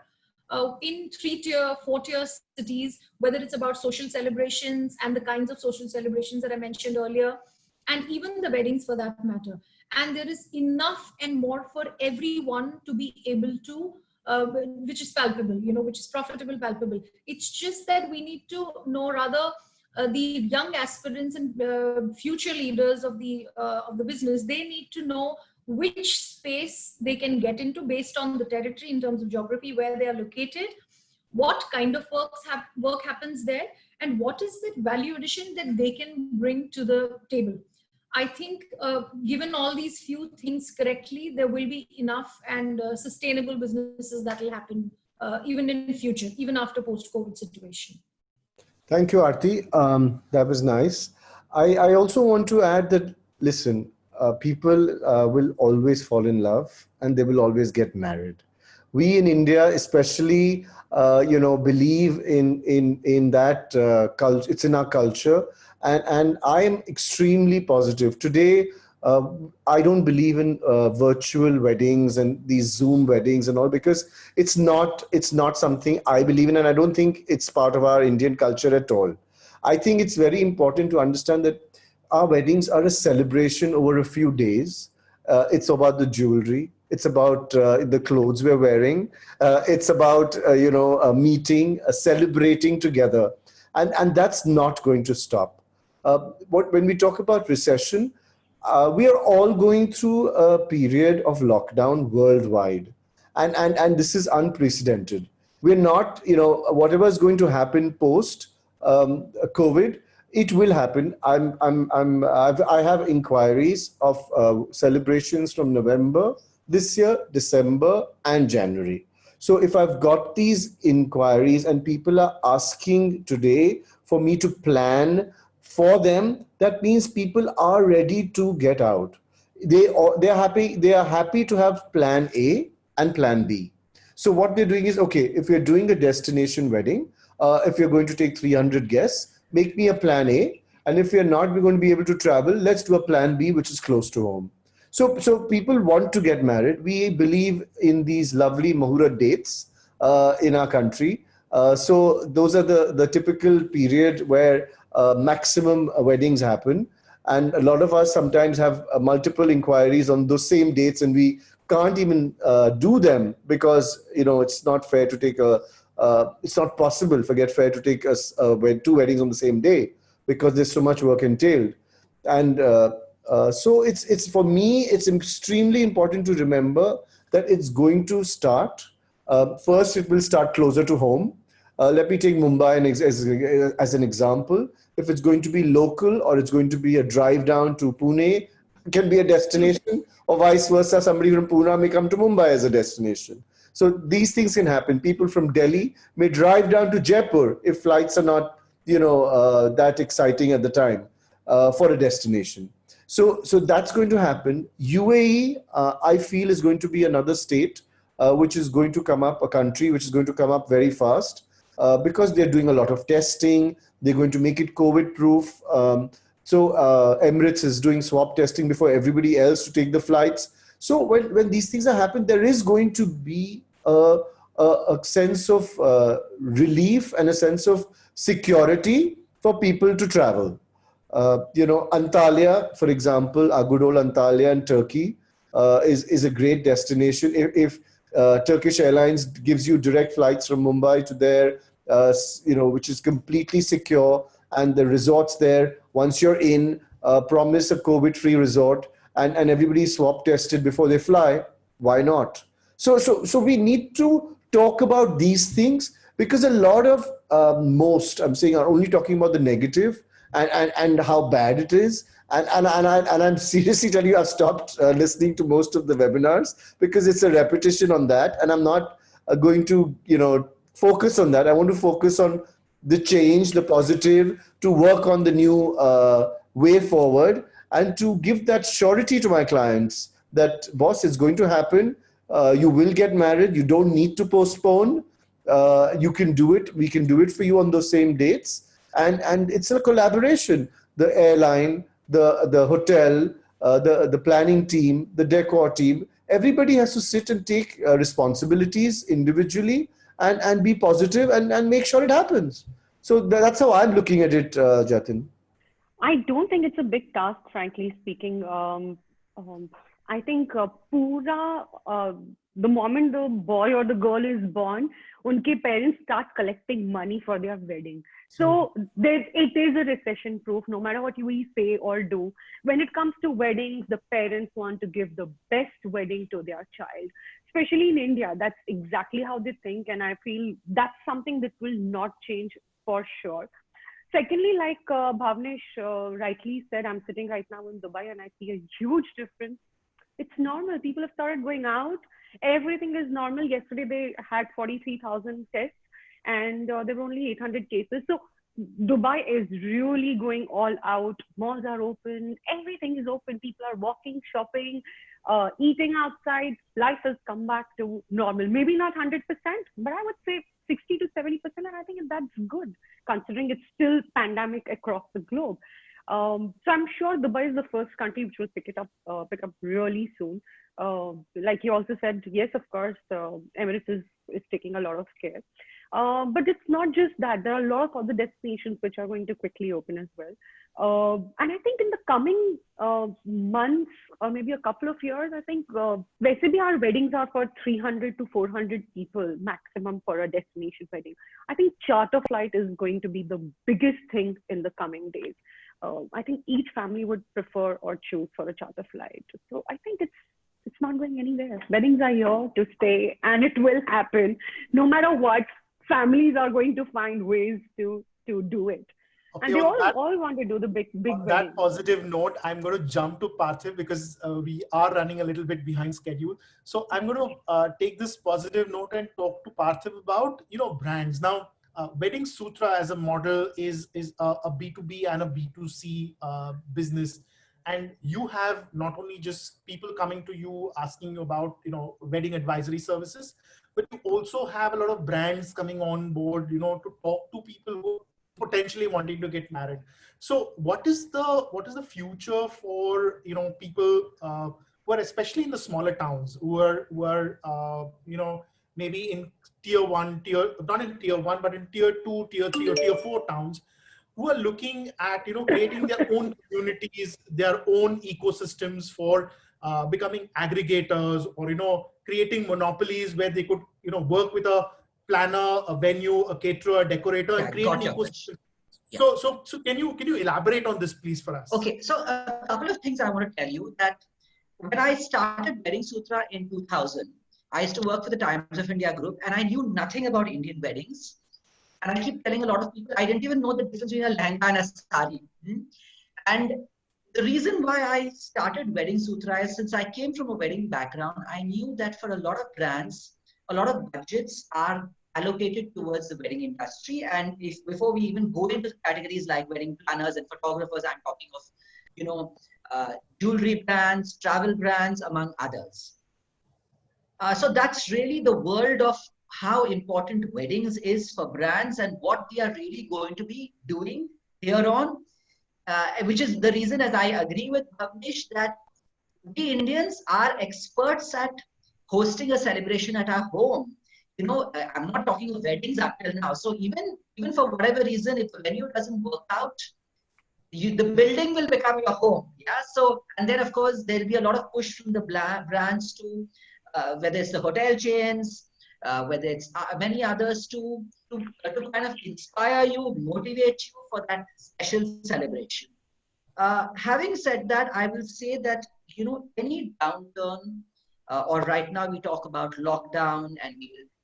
In 3-tier, 4-tier cities, whether it's about social celebrations and the kinds of social celebrations that I mentioned earlier, and even the weddings for that matter. And there is enough and more for everyone to be able to, which is palpable, which is profitable, palpable. It's just that we need to know, rather, the young aspirants and future leaders of the business, they need to know which space they can get into based on the territory in terms of geography where they are located, what kind of work happens there, and what is the value addition that they can bring to the table. I think given all these few things correctly, there will be enough and sustainable businesses that will happen even in the future, even after post-COVID situation. Thank you, Aarti. That was nice. I also want to add that, listen, people will always fall in love and they will always get married. We in India, especially, believe in that culture. It's in our culture, and I am extremely positive today. Uh, I don't believe in virtual weddings and these Zoom weddings and all, because it's not something I believe in, and I don't think it's part of our Indian culture at all. I think it's very important to understand that our weddings are a celebration over a few days. It's about the jewelry. It's about the clothes we're wearing. It's about a meeting, celebrating together, and that's not going to stop. When we talk about recession, we are all going through a period of lockdown worldwide, and this is unprecedented. We're not, whatever is going to happen post COVID, it will happen. I have inquiries of celebrations from November this year, December, and January. So if I've got these inquiries and people are asking today for me to plan for them, that means people are ready to get out. They are happy to have plan A and plan B. So what they're doing is, okay, if you're doing a destination wedding, if you're going to take 300 guests, make me a plan A. And if you're not, we're going to be able to travel, let's do a plan B, which is close to home. So people want to get married. We believe in these lovely Muhurat dates in our country. So those are the typical period where maximum weddings happen. And a lot of us sometimes have multiple inquiries on those same dates, and we can't even do them because it's not fair to take it's not possible, forget fair, to take us two weddings on the same day, because there's so much work entailed. And so it's for me, it's extremely important to remember that it's going to start. First, it will start closer to home. Let me take Mumbai as an example. If it's going to be local, or it's going to be a drive down to Pune, can be a destination, or vice versa. Somebody from Pune may come to Mumbai as a destination. So these things can happen. People from Delhi may drive down to Jaipur if flights are not, that exciting at the time for a destination. So that's going to happen. UAE, I feel, is going to be another state which is going to come up, a country which is going to come up very fast because they're doing a lot of testing. They're going to make it COVID proof. So Emirates is doing swab testing before everybody else to take the flights. So when these things are happening, there is going to be a sense of relief and a sense of security for people to travel. Antalya, for example, our good old Antalya in Turkey is a great destination. If Turkish Airlines gives you direct flights from Mumbai to there, which is completely secure, and the resorts there, once you're in, promise a COVID-free resort, and everybody is swab tested before they fly. Why not? So we need to talk about these things, because a lot of I'm saying, are only talking about the negative and how bad it is. And I'm seriously telling you, I've stopped listening to most of the webinars because it's a repetition on that, and I'm not going to focus on that. I want to focus on the change, the positive, to work on the new way forward, and to give that surety to my clients that, boss, it's going to happen. You will get married. You don't need to postpone. You can do it. We can do it for you on those same dates. And it's a collaboration. The airline, the hotel, the planning team, the decor team, everybody has to sit and take responsibilities individually and be positive and make sure it happens. So that's how I'm looking at it, Jatin. I don't think it's a big task, frankly speaking. I think Pura, the moment the boy or the girl is born, unke parents start collecting money for their wedding. So it is a recession proof, no matter what we say or do. When it comes to weddings, the parents want to give the best wedding to their child. Especially in India, that's exactly how they think. And I feel that's something that will not change for sure. Secondly, like Bhavnesh rightly said, I'm sitting right now in Dubai and I see a huge difference. It's normal. People have started going out. Everything is normal. Yesterday, they had 43,000 tests and there were only 800 cases. So Dubai is really going all out. Malls are open. Everything is open. People are walking, shopping, eating outside. Life has come back to normal. Maybe not 100%, but I would say 60 to 70%. And I think that's good considering it's still pandemic across the globe. So I'm sure Dubai is the first country which will pick up really soon. Like you also said, yes, of course, Emirates is taking a lot of care. But it's not just that. There are a lot of other destinations which are going to quickly open as well. And I think in the coming months or maybe a couple of years, I think basically our weddings are for 300 to 400 people maximum for a destination wedding. I think charter flight is going to be the biggest thing in the coming days. I think each family would prefer or choose for a charter flight. So I think it's not going anywhere. Weddings are here to stay, and it will happen no matter what. Families are going to find ways to do it. Okay, And they all want to do the big on wedding. that positive note, I'm going to jump to Parthip because we are running a little bit behind schedule. So I'm going to take this positive note and talk to Parthip about, brands. Now, WeddingSutra as a model is a B2B and a B2C business. And you have not only just people coming to you asking you about, wedding advisory services, but you also have a lot of brands coming on board, to talk to people who potentially wanting to get married. So what is the future for, people who are especially in the smaller towns who are maybe in not in tier one, but in tier 2, tier 3 or tier 4 towns, who are looking at, creating their own communities, their own ecosystems for becoming aggregators or, creating monopolies where they could, work with a planner, a venue, a caterer, a decorator, and create an ecosystem. Yeah. So can you elaborate on this, please, for us? Okay, so a couple of things I want to tell you that when I started WeddingSutra in 2000, I used to work for the Times of India group, and I knew nothing about Indian weddings. And I keep telling a lot of people, I didn't even know the difference between a lehenga and a sari. And the reason why I started WeddingSutra is since I came from a wedding background, I knew that for a lot of brands, a lot of budgets are allocated towards the wedding industry. And before we even go into categories like wedding planners and photographers, I'm talking of, jewelry brands, travel brands, among others. So that's really the world of how important weddings is for brands and what they are really going to be doing here on, which is the reason, as I agree with Bhavnesh, that we Indians are experts at hosting a celebration at our home. I'm not talking of weddings up till now. So even for whatever reason, if the venue doesn't work out, the building will become your home. Yeah. So, and then of course, there'll be a lot of push from the brands to, whether it's the hotel chains, whether it's many others to kind of inspire you, motivate you for that special celebration. Having said that, I will say that, any downturn, or right now we talk about lockdown, and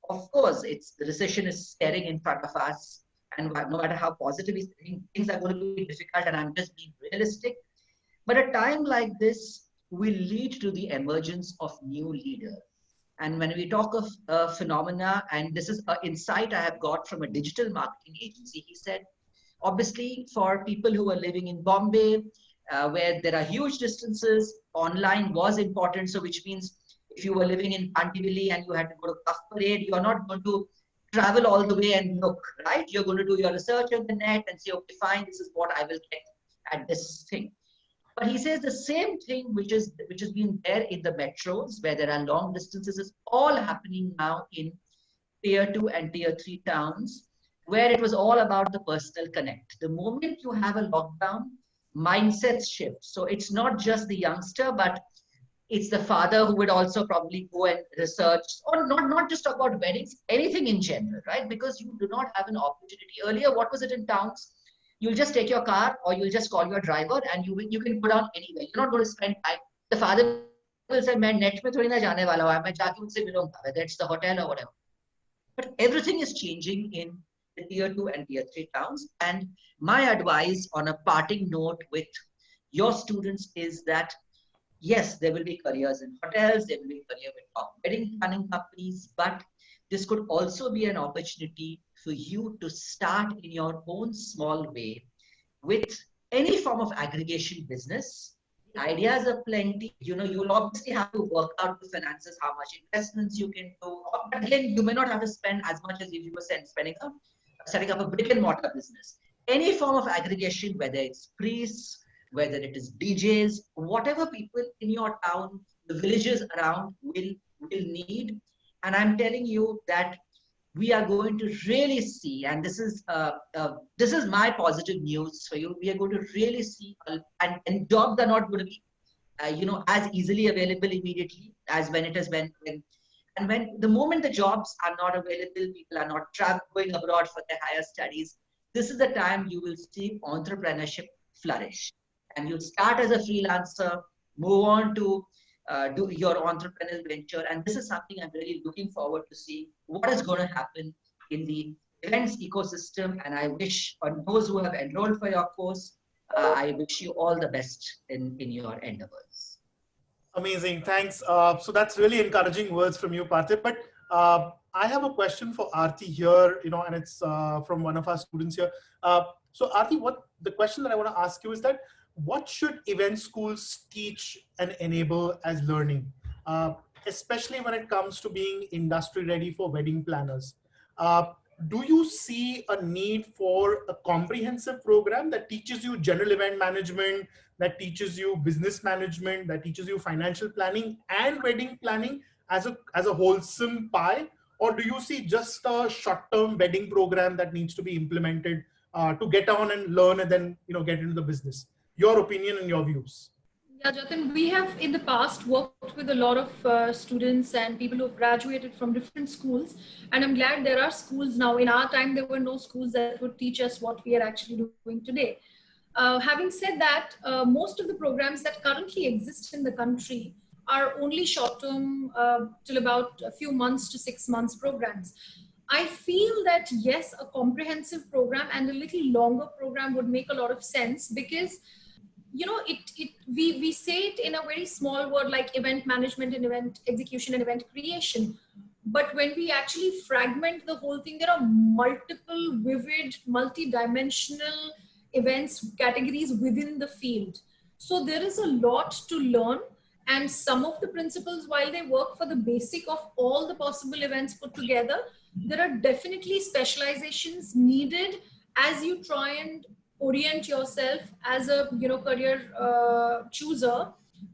of course, the recession is staring in front of us. And no matter how positive we think, things are going to be difficult, and I'm just being realistic. But a time like this will lead to the emergence of new leaders. And when we talk of phenomena, and this is an insight I have got from a digital marketing agency, he said, obviously for people who are living in Bombay, where there are huge distances, online was important. So which means if you were living in Pantivili and you had to go to Cuff Parade, you're not going to travel all the way and look, right? You're going to do your research on the net and say, okay, fine, this is what I will get at this thing. But he says the same thing which has been there in the metros where there are long distances is all happening now in tier 2 and tier 3 towns where it was all about the personal connect. The moment you have a lockdown, mindsets shift. So it's not just the youngster, but it's the father who would also probably go and research, or not just about weddings, anything in general, right? Because you do not have an opportunity. Earlier, what was it in towns? You'll just take your car or you'll just call your driver and you can go down anywhere. You're not going to spend time. The father will say, "Main net mein thodi na jaane wala hu, main jaake unse milunga," whether it's the hotel or whatever. But everything is changing in the tier 2 and tier 3 towns. And my advice on a parting note with your students is that yes, there will be careers in hotels, there will be career with top wedding planning companies, but this could also be an opportunity for you to start in your own small way with any form of aggregation business. The ideas are plenty. You'll obviously have to work out the finances, how much investments you can do. But again, you may not have to spend as much as if you were setting up a brick and mortar business. Any form of aggregation, whether it's priests, whether it is DJs, whatever people in your town, the villages around will need. And I'm telling you that we are going to really see, and this is my positive news for you. We are going to really see, and jobs are not going to be, as easily available immediately as when it is when the moment the jobs are not available, people are not going abroad for their higher studies. This is the time you will see entrepreneurship flourish, and you'll start as a freelancer, move on to do your entrepreneurial venture. And this is something I'm really looking forward to see what is going to happen in the events ecosystem. And I wish on those who have enrolled for your course, I wish you all the best in your endeavors. Amazing, thanks. So that's really encouraging words from you, Parthip. But I have a question for Aarti here, and it's from one of our students here. So Aarti, the question that I want to ask you is that what should event schools teach and enable as learning, especially when it comes to being industry ready for wedding planners? Do you see a need for a comprehensive program that teaches you general event management, that teaches you business management, that teaches you financial planning and wedding planning as a wholesome pie? Or do you see just a short-term wedding program that needs to be implemented to get on and learn and then get into the business? Your opinion and your views. Yeah, Jatin, we have in the past worked with a lot of students and people who have graduated from different schools. And I'm glad there are schools now. In our time, there were no schools that would teach us what we are actually doing today. Having said that, most of the programs that currently exist in the country are only short-term till about a few months to 6 months programs. I feel that yes, a comprehensive program and a little longer program would make a lot of sense, because we say it in a very small word like event management and event execution and event creation. But when we actually fragment the whole thing, there are multiple vivid, multi-dimensional events categories within the field. So there is a lot to learn. And some of the principles, while they work for the basic of all the possible events put together, there are definitely specializations needed as you try and orient yourself as a career chooser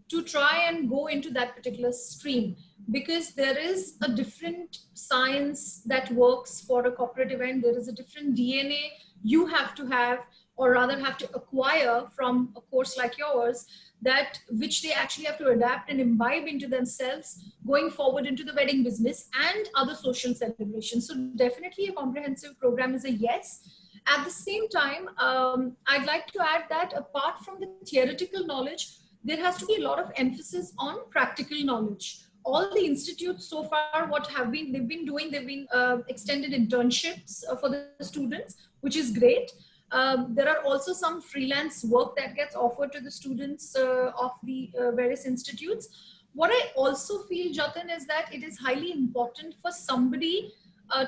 to try and go into that particular stream, because there is a different science that works for a corporate event. There is a different DNA you have to have, or rather have to acquire from a course like yours, that which they actually have to adapt and imbibe into themselves going forward into the wedding business and other social celebrations. So definitely a comprehensive program is a yes. At the same time, I'd like to add that apart from the theoretical knowledge, there has to be a lot of emphasis on practical knowledge. All the institutes so far, they've been extended internships for the students, which is great. There are also some freelance work that gets offered to the students of the various institutes. What I also feel, Jatin, is that it is highly important for somebody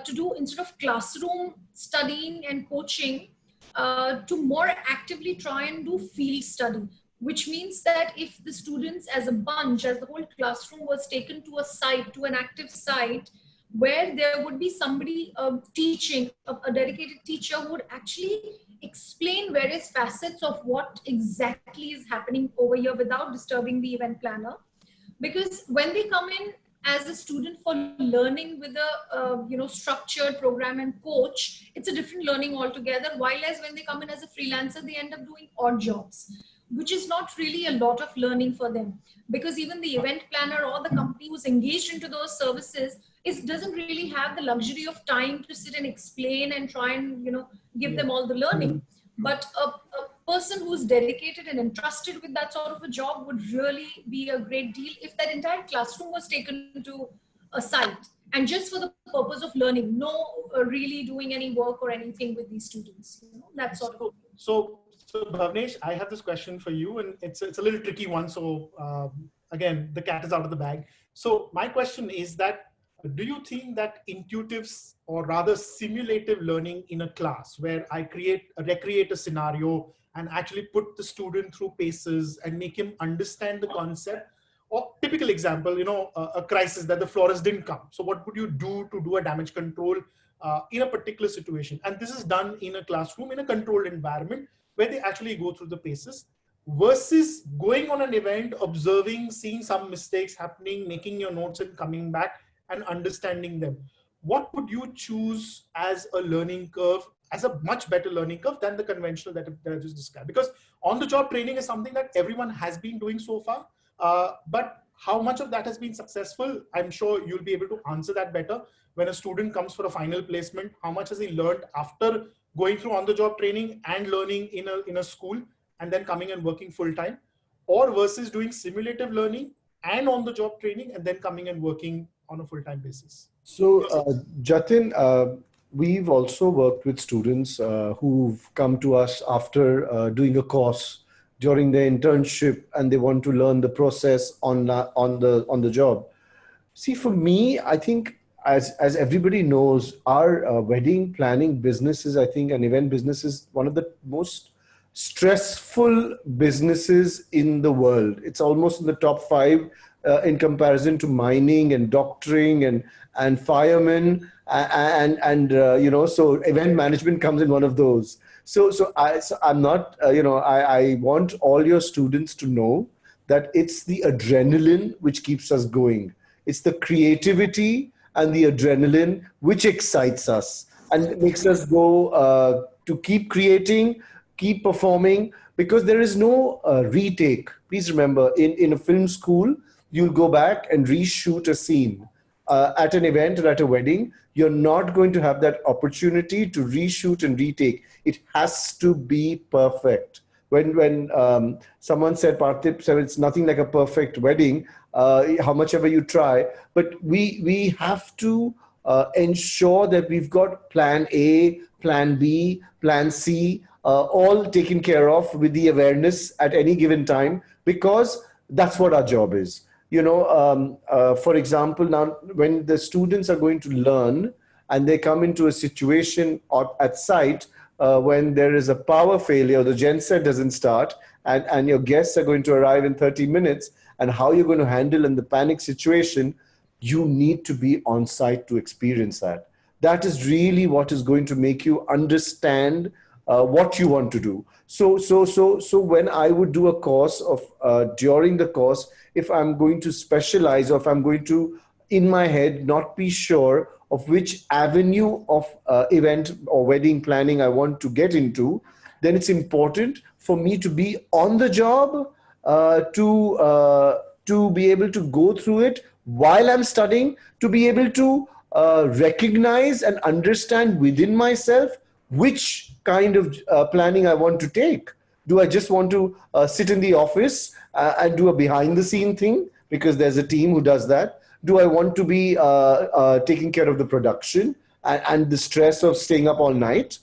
to do, instead of classroom studying and coaching, to more actively try and do field study, which means that if the students as a bunch, as the whole classroom was taken to a site, to an active site, where there would be somebody teaching, a dedicated teacher who would actually explain various facets of what exactly is happening over here without disturbing the event planner. Because when they come in as a student for learning with a structured program and coach, it's a different learning altogether. While as when they come in as a freelancer, they end up doing odd jobs, which is not really a lot of learning for them, because even the event planner or the company who's engaged into those services doesn't really have the luxury of time to sit and explain and try and give them all the learning. But a person who's dedicated and entrusted with that sort of a job would really be a great deal if that entire classroom was taken to a site and just for the purpose of learning, no really doing any work or anything with these students. That sort of. So Bhavnesh, I have this question for you, and it's a little tricky one. So again, the cat is out of the bag. So my question is that do you think that intuitive or rather simulative learning in a class where I recreate a scenario and actually put the student through paces and make him understand the concept, or typical example, a crisis that the florist didn't come. So what would you do to do a damage control in a particular situation? And this is done in a classroom, in a controlled environment where they actually go through the paces versus going on an event, observing, seeing some mistakes happening, making your notes and coming back and understanding them. What would you choose as a learning curve, as a much better learning curve than the conventional that I just described? Because on the job training is something that everyone has been doing so far. But how much of that has been successful? I'm sure you'll be able to answer that better. When a student comes for a final placement, how much has he learned after going through on-the-job training and learning in a school and then coming and working full-time, or versus doing simulative learning and on-the-job training and then coming and working on a full-time basis? So, Jatin, we've also worked with students who've come to us after doing a course during their internship, and they want to learn the process on the job. See, for me, I think as everybody knows, our wedding planning business is, I think, an event business is one of the most stressful businesses in the world. It's almost in the top five in comparison to mining and doctoring and firemen so event management comes in one of those. So I'm not I want all your students to know that it's the adrenaline which keeps us going. It's the creativity and the adrenaline which excites us and makes us go to keep creating, keep performing, because there is no retake. Please remember, in a film school, you'll go back and reshoot a scene. At an event or at a wedding, you're not going to have that opportunity to reshoot and retake. It has to be perfect. When someone said, Parthip said, it's nothing like a perfect wedding, how much ever you try, but we have to ensure that we've got plan A, plan B, plan C, all taken care of with the awareness at any given time, because that's what our job is. For example, now when the students are going to learn and they come into a situation at site when there is a power failure, the genset doesn't start, and your guests are going to arrive in 30 minutes, and how you're going to handle in the panic situation, you need to be on site to experience that. That is really what is going to make you understand what you want to do. So when I would do a course during the course, if I'm going to specialize, or if I'm going to, in my head, not be sure of which avenue of event or wedding planning I want to get into, then it's important for me to be on the job, to be able to go through it while I'm studying, to be able to recognize and understand within myself which kind of planning I want to take. Do I just want to sit in the office and do a behind the scene thing because there's a team who does that? Do I want to be taking care of the production and the stress of staying up all night?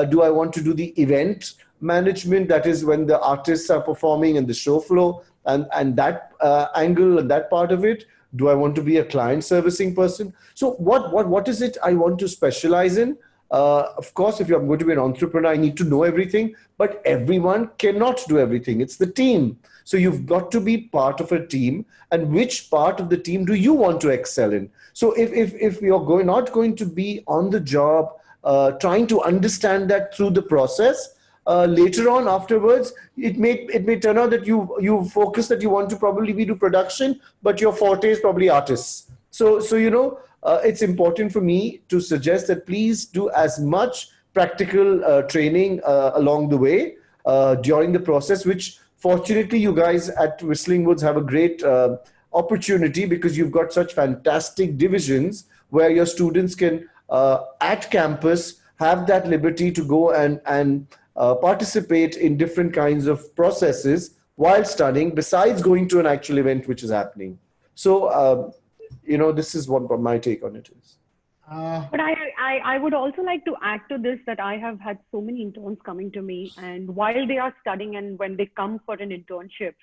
Do I want to do the event management, that is when the artists are performing and the show flow and that angle and that part of it? Do I want to be a client servicing person? So what is it I want to specialize in? Of course, if I'm going to be an entrepreneur, I need to know everything, but everyone cannot do everything. It's the team. So you've got to be part of a team, and which part of the team do you want to excel in? So if you're not going to be on the job, trying to understand that through the process, later on afterwards, it may turn out that you focus that you want to probably be do production, but your forte is probably artists. So it's important for me to suggest that please do as much practical training along the way during the process, which fortunately you guys at Whistling Woods have a great opportunity, because you've got such fantastic divisions where your students can at campus have that liberty to go and participate in different kinds of processes while studying, besides going to an actual event which is happening. So this is what my take on it is. But I would also like to add to this that I have had so many interns coming to me, and while they are studying and when they come for an internship,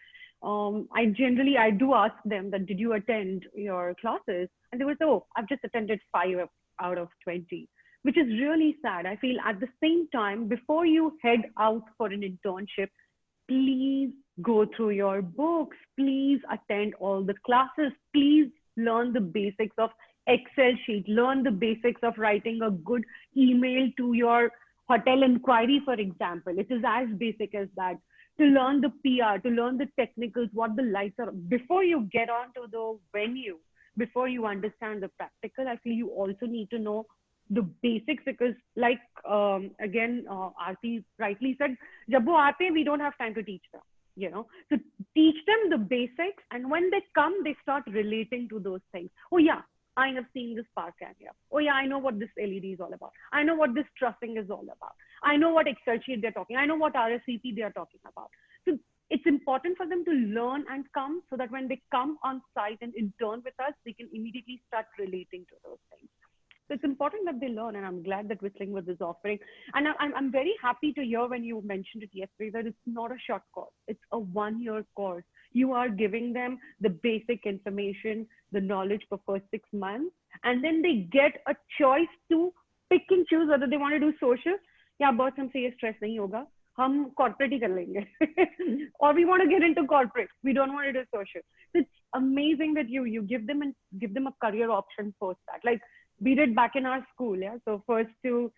I do ask them that, did you attend your classes? And they would say, oh, I've just attended 5 out of 20, which is really sad. I feel at the same time, before you head out for an internship, please go through your books, please attend all the classes, please learn the basics of Excel sheet, learn the basics of writing a good email to your hotel inquiry, for example. It is as basic as that. To learn the PR, to learn the technicals, what the lights are, before you get onto the venue, before you understand the practical, I feel you also need to know the basics, because like, again, Aarti rightly said, jab wo aate, we don't have time to teach them, So teach them the basics, and when they come, they start relating to those things. Oh yeah, I have seen this park area. Oh yeah, I know what this LED is all about. I know what this trussing is all about. I know what Excel sheet they're talking. I know what RSVP they're talking about. So it's important for them to learn and come, so that when they come on site and intern with us, they can immediately start relating to those things. So it's important that they learn, and I'm glad that Whistling With is offering. And I'm very happy to hear when you mentioned it yesterday that it's not a short course. It's a 1-year course. You are giving them the basic information, the knowledge for first 6 months, and then they get a choice to pick and choose whether they want to do social. Yeah, boss, हमसे ये stress नहीं होगा. हम corporate ही कर लेंगे. Or we want to get into corporate. We don't want to do social. So it's amazing that you give them a career option post that. Like we did back in our school, yeah. So first in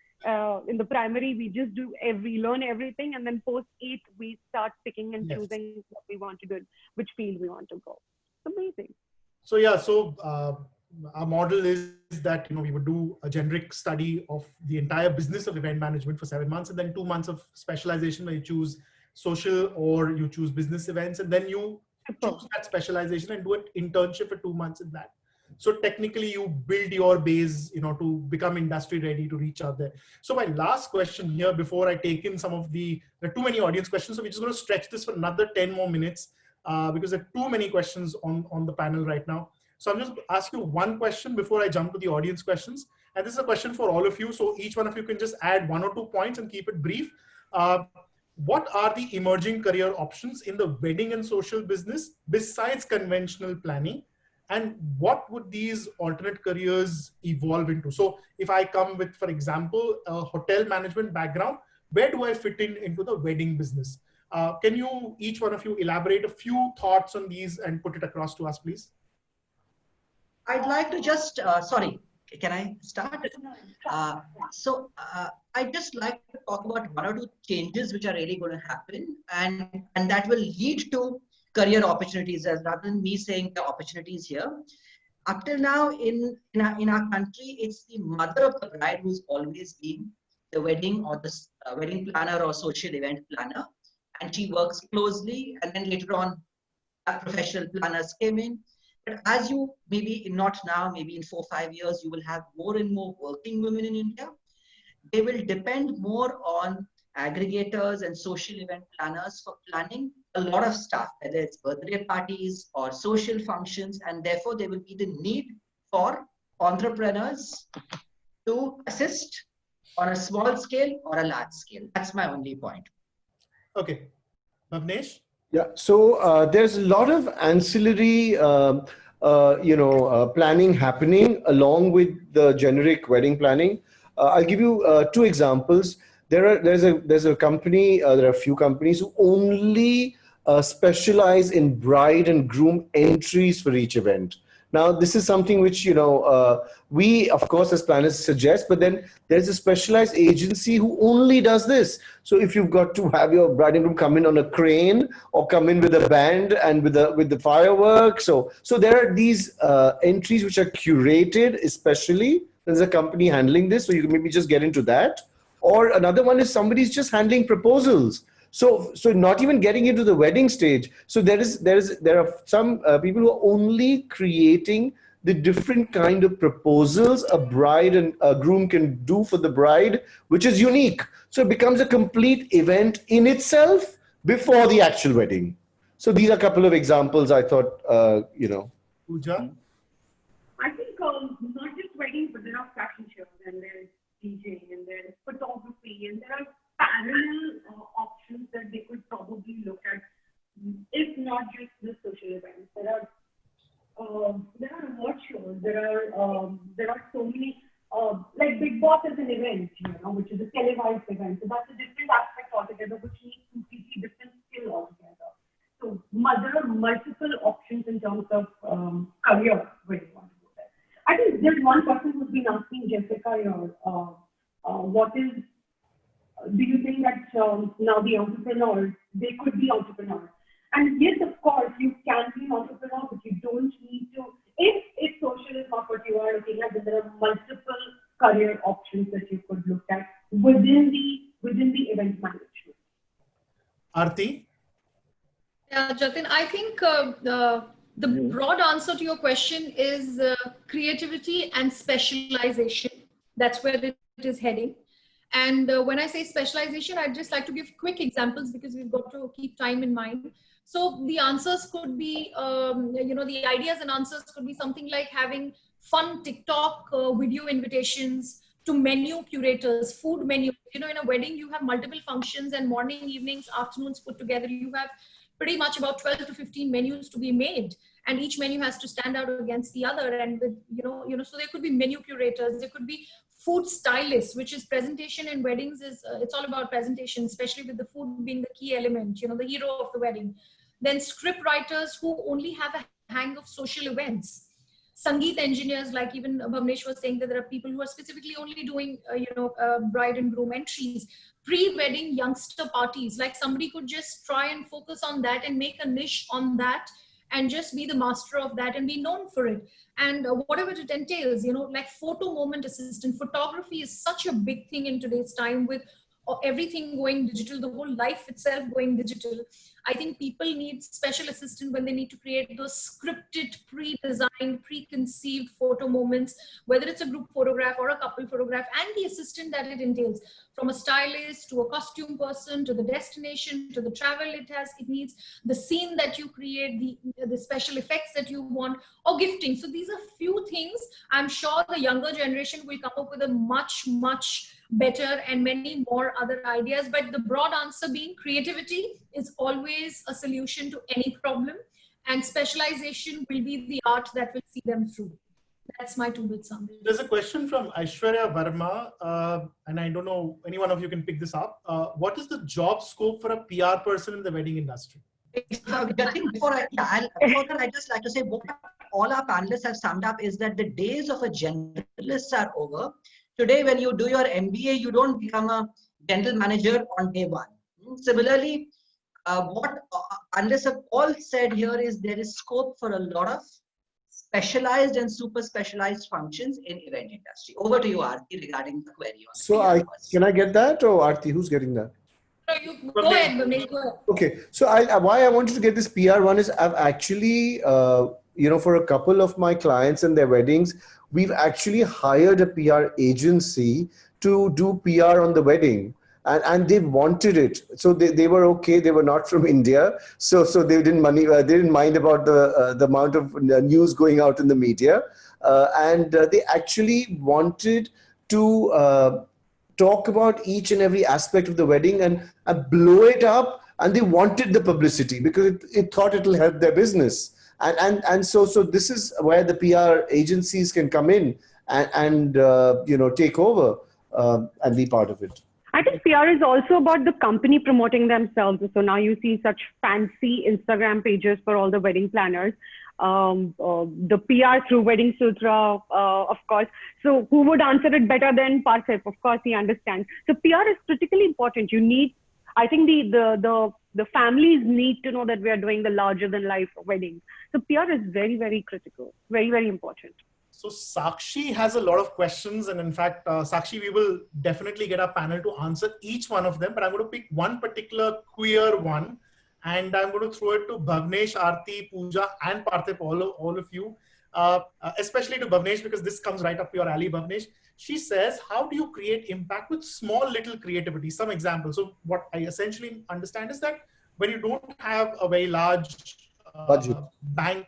the primary, we just learn everything, and then post 8, we start picking and choosing what we want to do, which field we want to go. It's amazing. So yeah, our model is that we would do a generic study of the entire business of event management for 7 months, and then 2 months of specialization where you choose social or you choose business events, and then you choose that specialization and do an internship for 2 months in that. So technically you build your base, to become industry ready to reach out there. So my last question here, before I take in some of there are too many audience questions. So we're just going to stretch this for another 10 more minutes because there are too many questions on the panel right now. So I'm just going to ask you one question before I jump to the audience questions. And this is a question for all of you. So each one of you can just add 1 or 2 points and keep it brief. What are the emerging career options in the wedding and social business besides conventional planning? And what would these alternate careers evolve into? So if I come with, for example, a hotel management background, where do I fit into the wedding business? Can you, each one of you, elaborate a few thoughts on these and put it across to us, please? I'd like to just, sorry, can I start? I'd just like to talk about 1 or 2 changes which are really going to happen, and that will lead to career opportunities, as rather than me saying the opportunities here. Up till now in our country, it's the mother of the bride who's always been the wedding or the wedding planner or social event planner, and she works closely, and then later on professional planners came in. But as you, maybe not now, maybe in 4 or 5 years, you will have more and more working women in India. They will depend more on aggregators and social event planners for planning a lot of stuff, whether it's birthday parties or social functions, and therefore there will be the need for entrepreneurs to assist on a small scale or a large scale. That's my only point. Okay. Bhavnesh? Yeah, so there's a lot of ancillary, planning happening along with the generic wedding planning. I'll give you 2 examples. There's a company, there are a few companies who only specialize in bride and groom entries for each event. Now, this is something which, we, of course, as planners suggest, but then there's a specialized agency who only does this. So if you've got to have your bride and groom come in on a crane or come in with a band and with the fireworks. So there are these entries which are curated, especially. There's a company handling this, so you can maybe just get into that. Or another one is somebody's just handling proposals. So not even getting into the wedding stage. So there are some people who are only creating the different kind of proposals a bride and a groom can do for the bride, which is unique. So it becomes a complete event in itself before the actual wedding. So these are a couple of examples I thought, Pooja? I think not just weddings, but there are fashion shows, and there's DJing, and there's photography, and there are parallel options that they could probably look at if not just the social events. There are award shows. There are so many. Like Big Boss is an event, which is a televised event. So that's a different aspect altogether, which needs completely different skill altogether. So there are multiple options in terms of career where you want to go there. I think there's one person who's been asking Jessica here, what is, do you think that now the entrepreneurs, they could be entrepreneurs? And yes, of course, you can be an entrepreneur, but you don't need to. If social is not what you are looking at, then there are multiple career options that you could look at within the event management. Aarti? Yeah, Jatin, I think the broad answer to your question is creativity and specialization. That's where it is heading. And when I say specialization, I'd just like to give quick examples because we've got to keep time in mind. So the answers could be, the ideas and answers could be something like having fun TikTok video invitations to menu curators, food menus. In a wedding, you have multiple functions and morning, evenings, afternoons put together. You have pretty much about 12 to 15 menus to be made. And each menu has to stand out against the other. And with, so there could be menu curators, there could be food stylists, which is presentation in weddings it's all about presentation, especially with the food being the key element, the hero of the wedding. Then script writers who only have a hang of social events. Sangeet engineers, like even Bhavnesh was saying that there are people who are specifically only doing, bride and groom entries. Pre-wedding youngster parties, like somebody could just try and focus on that and make a niche on that and just be the master of that and be known for it. And whatever it entails, like photo moment assistant. Photography is such a big thing in today's time with everything going digital, the whole life itself going digital. I think people need special assistance when they need to create those scripted, pre-designed, preconceived photo moments, whether it's a group photograph or a couple photograph, and the assistant that it entails, from a stylist to a costume person to the destination to the travel it needs, the scene that you create, the special effects that you want, or gifting. So these are few things. I'm sure the younger generation will come up with a much, much better and many more other ideas. But the broad answer being creativity is always a solution to any problem, and specialization will be the art that will see them through. That's my 2 bits on this. There's a question from Aishwarya Verma, and I don't know, any one of you can pick this up. What is the job scope for a PR person in the wedding industry? Before that, I'd just like to say what all our panelists have summed up is that the days of a generalist are over. Today, when you do your MBA, you don't become a general manager on day one. Similarly, what unless Paul said here is there is scope for a lot of specialized and super specialized functions in event industry. Over to you, Aarti, regarding the query. So can I get that, or Aarti, who's getting that? No, you go ahead, Bhavnesh, go ahead. Okay, so why I wanted to get this PR one is I've actually, for a couple of my clients and their weddings, we've actually hired a PR agency to do PR on the wedding. And they wanted it, so they were okay. They were not from India, so they didn't mind about the amount of news going out in the media, and they actually wanted to talk about each and every aspect of the wedding and blow it up, and they wanted the publicity because it thought it will help their business, and so this is where the PR agencies can come in and take over and be part of it. I think PR is also about the company promoting themselves. So now you see such fancy Instagram pages for all the wedding planners. The PR through WeddingSutra, of course. So who would answer it better than Parthip? Of course, he understands. So PR is critically important. I think the families need to know that we are doing the larger than life weddings. So PR is very, very critical, very, very important. So Sakshi has a lot of questions, and in fact, Sakshi, we will definitely get our panel to answer each one of them, but I'm going to pick one particular queer one, and I'm going to throw it to Bhavnesh, Aarti, Pooja, and Parthip, all of you, especially to Bhavnesh, because this comes right up your alley, Bhavnesh. She says, how do you create impact with small little creativity? Some examples. So what I essentially understand is that when you don't have a very large budget, bank,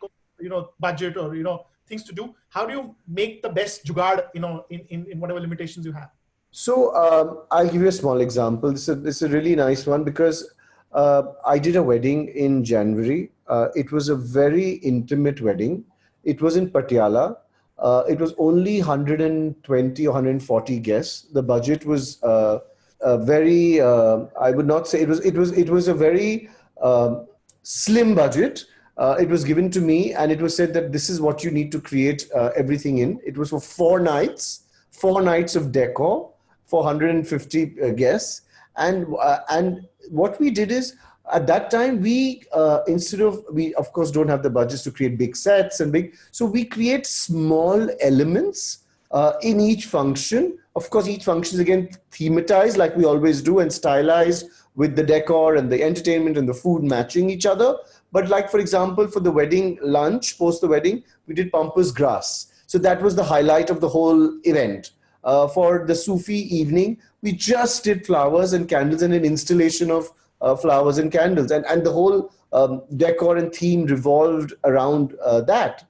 budget or, things to do, how do you make the best jugaad, in whatever limitations you have? So I'll give you a small example. This is a really nice one because I did a wedding in January. It was a very intimate wedding. It was in Patiala. It was only 120 or 140 guests. The budget was very. I would not say it was a very slim budget. It was given to me, and it was said that this is what you need to create everything in. It was for 4 nights of decor for 150 guests, and what we did is at that time we we of course don't have the budgets to create big sets and big, so we create small elements in each function. Of course, each function is again thematized like we always do and stylized with the decor and the entertainment and the food matching each other. But like, for example, for the wedding lunch, post the wedding, we did pampas grass. So that was the highlight of the whole event. For the Sufi evening, we just did flowers and candles and an installation of flowers and candles. And the whole decor and theme revolved around that.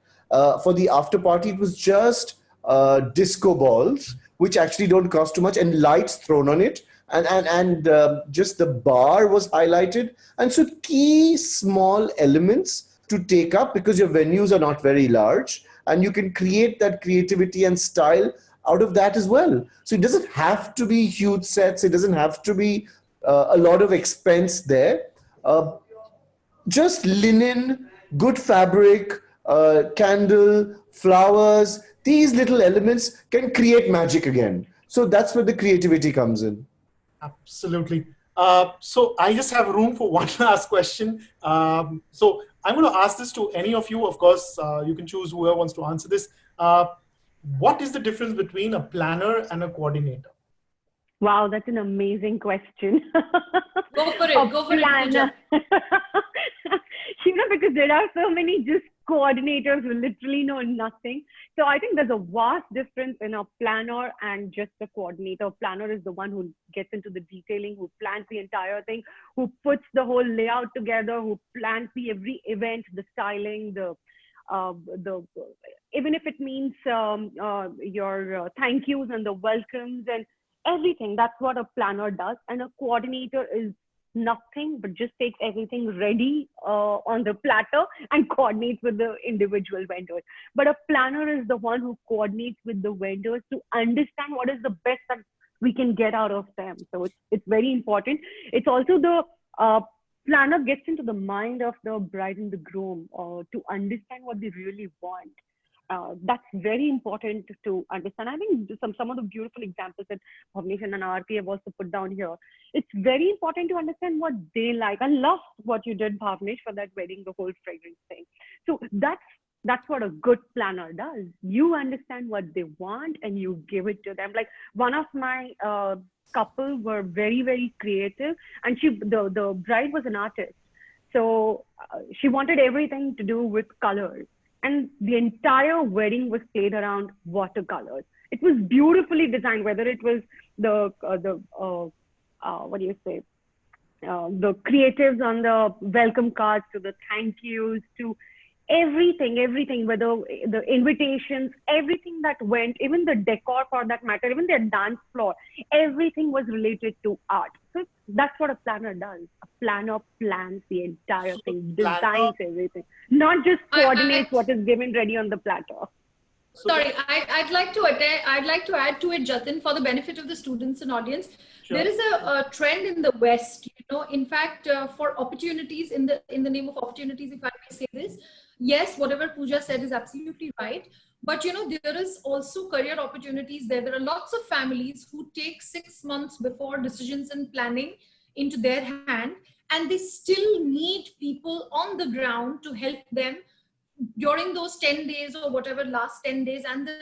For the after party, it was just disco balls, which actually don't cost too much, and lights thrown on it. And just the bar was highlighted. And so key small elements to take up, because your venues are not very large, and you can create that creativity and style out of that as well. So it doesn't have to be huge sets. It doesn't have to be a lot of expense there. Just linen, good fabric, candle, flowers, these little elements can create magic again. So that's where the creativity comes in. Absolutely. So I just have room for one last question. So I'm going to ask this to any of you. Of course, you can choose whoever wants to answer this. What is the difference between a planner and a coordinator? Wow, that's an amazing question. Go for it. Go for it, Pooja. Because there are so many just coordinators who literally know nothing. So I think there's a vast difference in a planner and just a coordinator. A planner is the one who gets into the detailing, who plans the entire thing, who puts the whole layout together, who plans every event, the styling, even if it means your thank yous and the welcomes and everything. That's what a planner does. And a coordinator is nothing but just takes everything ready on the platter and coordinates with the individual vendors. But a planner is the one who coordinates with the vendors to understand what is the best that we can get out of them. So it's very important. It's also the planner gets into the mind of the bride and the groom to understand what they really want. That's very important to understand. I think some of the beautiful examples that Bhavnesh and Aarti have also put down here. It's very important to understand what they like. I love what you did, Bhavnesh, for that wedding, the whole fragrance thing. So that's what a good planner does. You understand what they want and you give it to them. Like one of my couple were very, very creative, and the bride was an artist. So she wanted everything to do with colors. And the entire wedding was played around watercolors. It was beautifully designed, whether it was the creatives on the welcome cards, to the thank yous, to everything, whether the invitations, everything that went, even the decor for that matter, even their dance floor, everything was related to art. So that's what a planner does. A planner plans the entire thing, designs everything, not just coordinates what is given ready on the platter. Sorry, I'd like to add to it, Jatin, for the benefit of the students and audience. Sure. There is a trend in the West, in fact, for opportunities, in the name of opportunities, if I may say this. Yes, whatever Pooja said is absolutely right. But, there is also career opportunities there. There are lots of families who take 6 months before decisions and planning into their hand, and they still need people on the ground to help them during those 10 days or whatever, last 10 days and the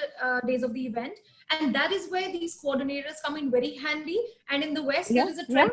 days of the event. And that is where these coordinators come in very handy. And in the West, there is a trend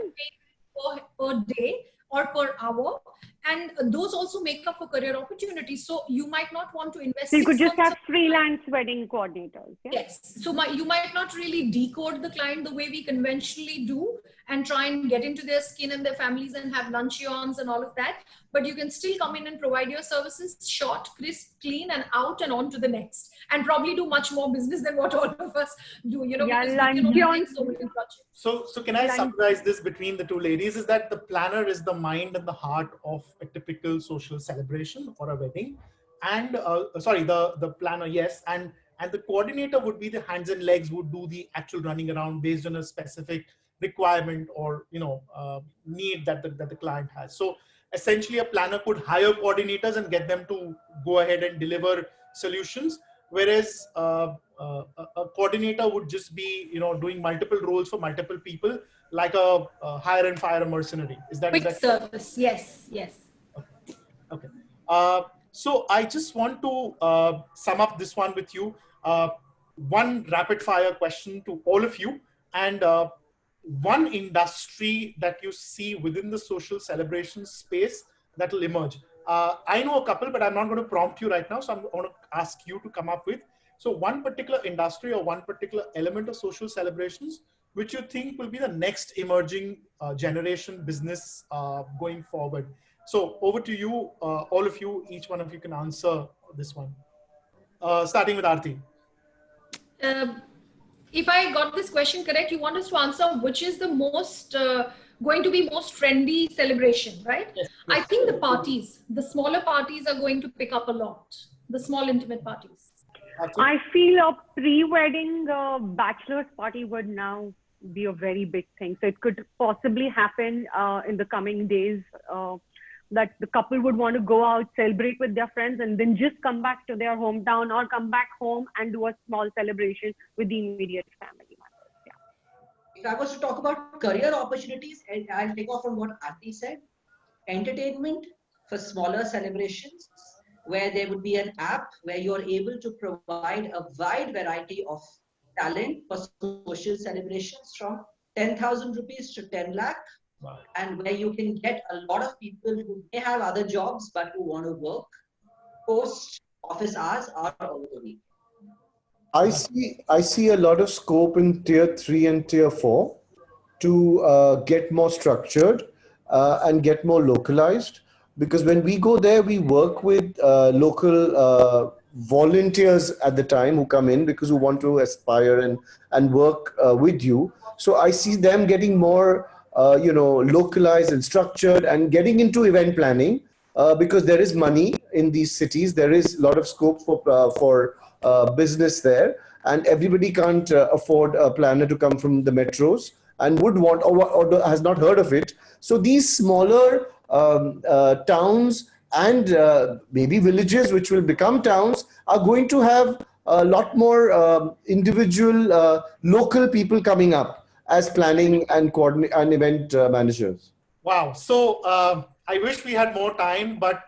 per day or per hour. And those also make up for career opportunities. So you might not want to invest So you could 6 just months have freelance wedding coordinators. Yeah? Yes. So you might not really decode the client the way we conventionally do and try and get into their skin and their families and have luncheons and all of that. But you can still come in and provide your services short, crisp, clean, and out and on to the next. And probably do much more business than what all of us do, Yeah, because we can only take so many projects. So can I summarize this between the two ladies? Is that the planner is the mind and the heart of a typical social celebration or a wedding, and the planner, yes, and the coordinator would be the hands and legs, would do the actual running around based on a specific requirement or need that the client has. So essentially, a planner could hire coordinators and get them to go ahead and deliver solutions, whereas a coordinator would just be doing multiple roles for multiple people, like a hire and fire a mercenary. Is that Quick service? Yes. Okay. So I just want to sum up this one with you. One rapid fire question to all of you, and one industry that you see within the social celebration space that will emerge. I know a couple, but I'm not going to prompt you right now. So I'm going to ask you to come up with. So one particular industry or one particular element of social celebrations, which you think will be the next emerging generation business going forward. So over to you, all of you, each one of you can answer this one. Starting with Aarti. If I got this question correct, you want us to answer which is the most going to be most trendy celebration, right? Yes. I think the parties, the smaller parties are going to pick up a lot. The small intimate parties. Aarti? I feel a pre-wedding bachelor's party would now be a very big thing. So it could possibly happen in the coming days that the couple would want to go out, celebrate with their friends, and then just come back to their hometown or come back home and do a small celebration with the immediate family members. Yeah. If I was to talk about career opportunities, and I'll take off from what Aarti said, entertainment for smaller celebrations, where there would be an app where you're able to provide a wide variety of talent for social celebrations from 10,000 rupees to 10 lakh. Wow. And where you can get a lot of people who may have other jobs but who want to work post office hours or over the week. I see a lot of scope in tier 3 and tier 4 to get more structured and get more localized, because when we go there, we work with local volunteers at the time who come in because who want to aspire and work with you. So I see them getting more localized and structured and getting into event planning because there is money in these cities. There is a lot of scope for business there, and everybody can't afford a planner to come from the metros and would want or has not heard of it. So these smaller towns and maybe villages which will become towns are going to have a lot more individual local people coming up as planning and coordinate and event managers. Wow. So I wish we had more time, but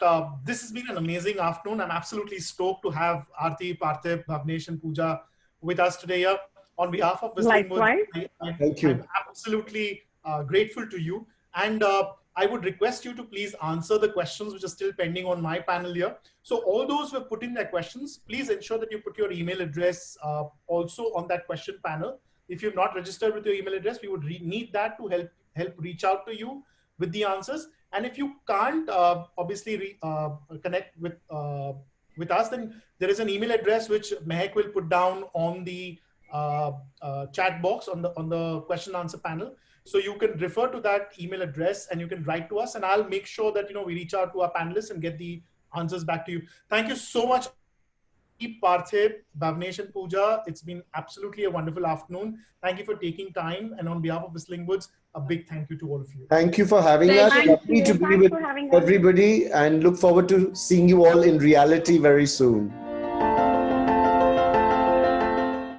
this has been an amazing afternoon. I'm absolutely stoked to have Aarti, Parthip, Bhavnesh, and Pooja with us today here. On behalf of Whistling Woods, Thank you. I'm absolutely grateful to you. And I would request you to please answer the questions which are still pending on my panel here. So all those who have put in their questions, please ensure that you put your email address also on that question panel. If you've not registered with your email address, we would need that to help reach out to you with the answers. And if you can't obviously connect with us, then there is an email address which Mehak will put down on the chat box on the question answer panel. So you can refer to that email address and you can write to us, and I'll make sure that we reach out to our panelists and get the answers back to you. Thank you so much, Parthip, Bhavnesh, and Pooja. It's been absolutely a wonderful afternoon. Thank you for taking time. And on behalf of Whistling Woods, a big thank you to all of you. Thank you for having us. Thank Lovely you. to be Thanks with for having us. everybody, and look forward to seeing you all in reality very soon.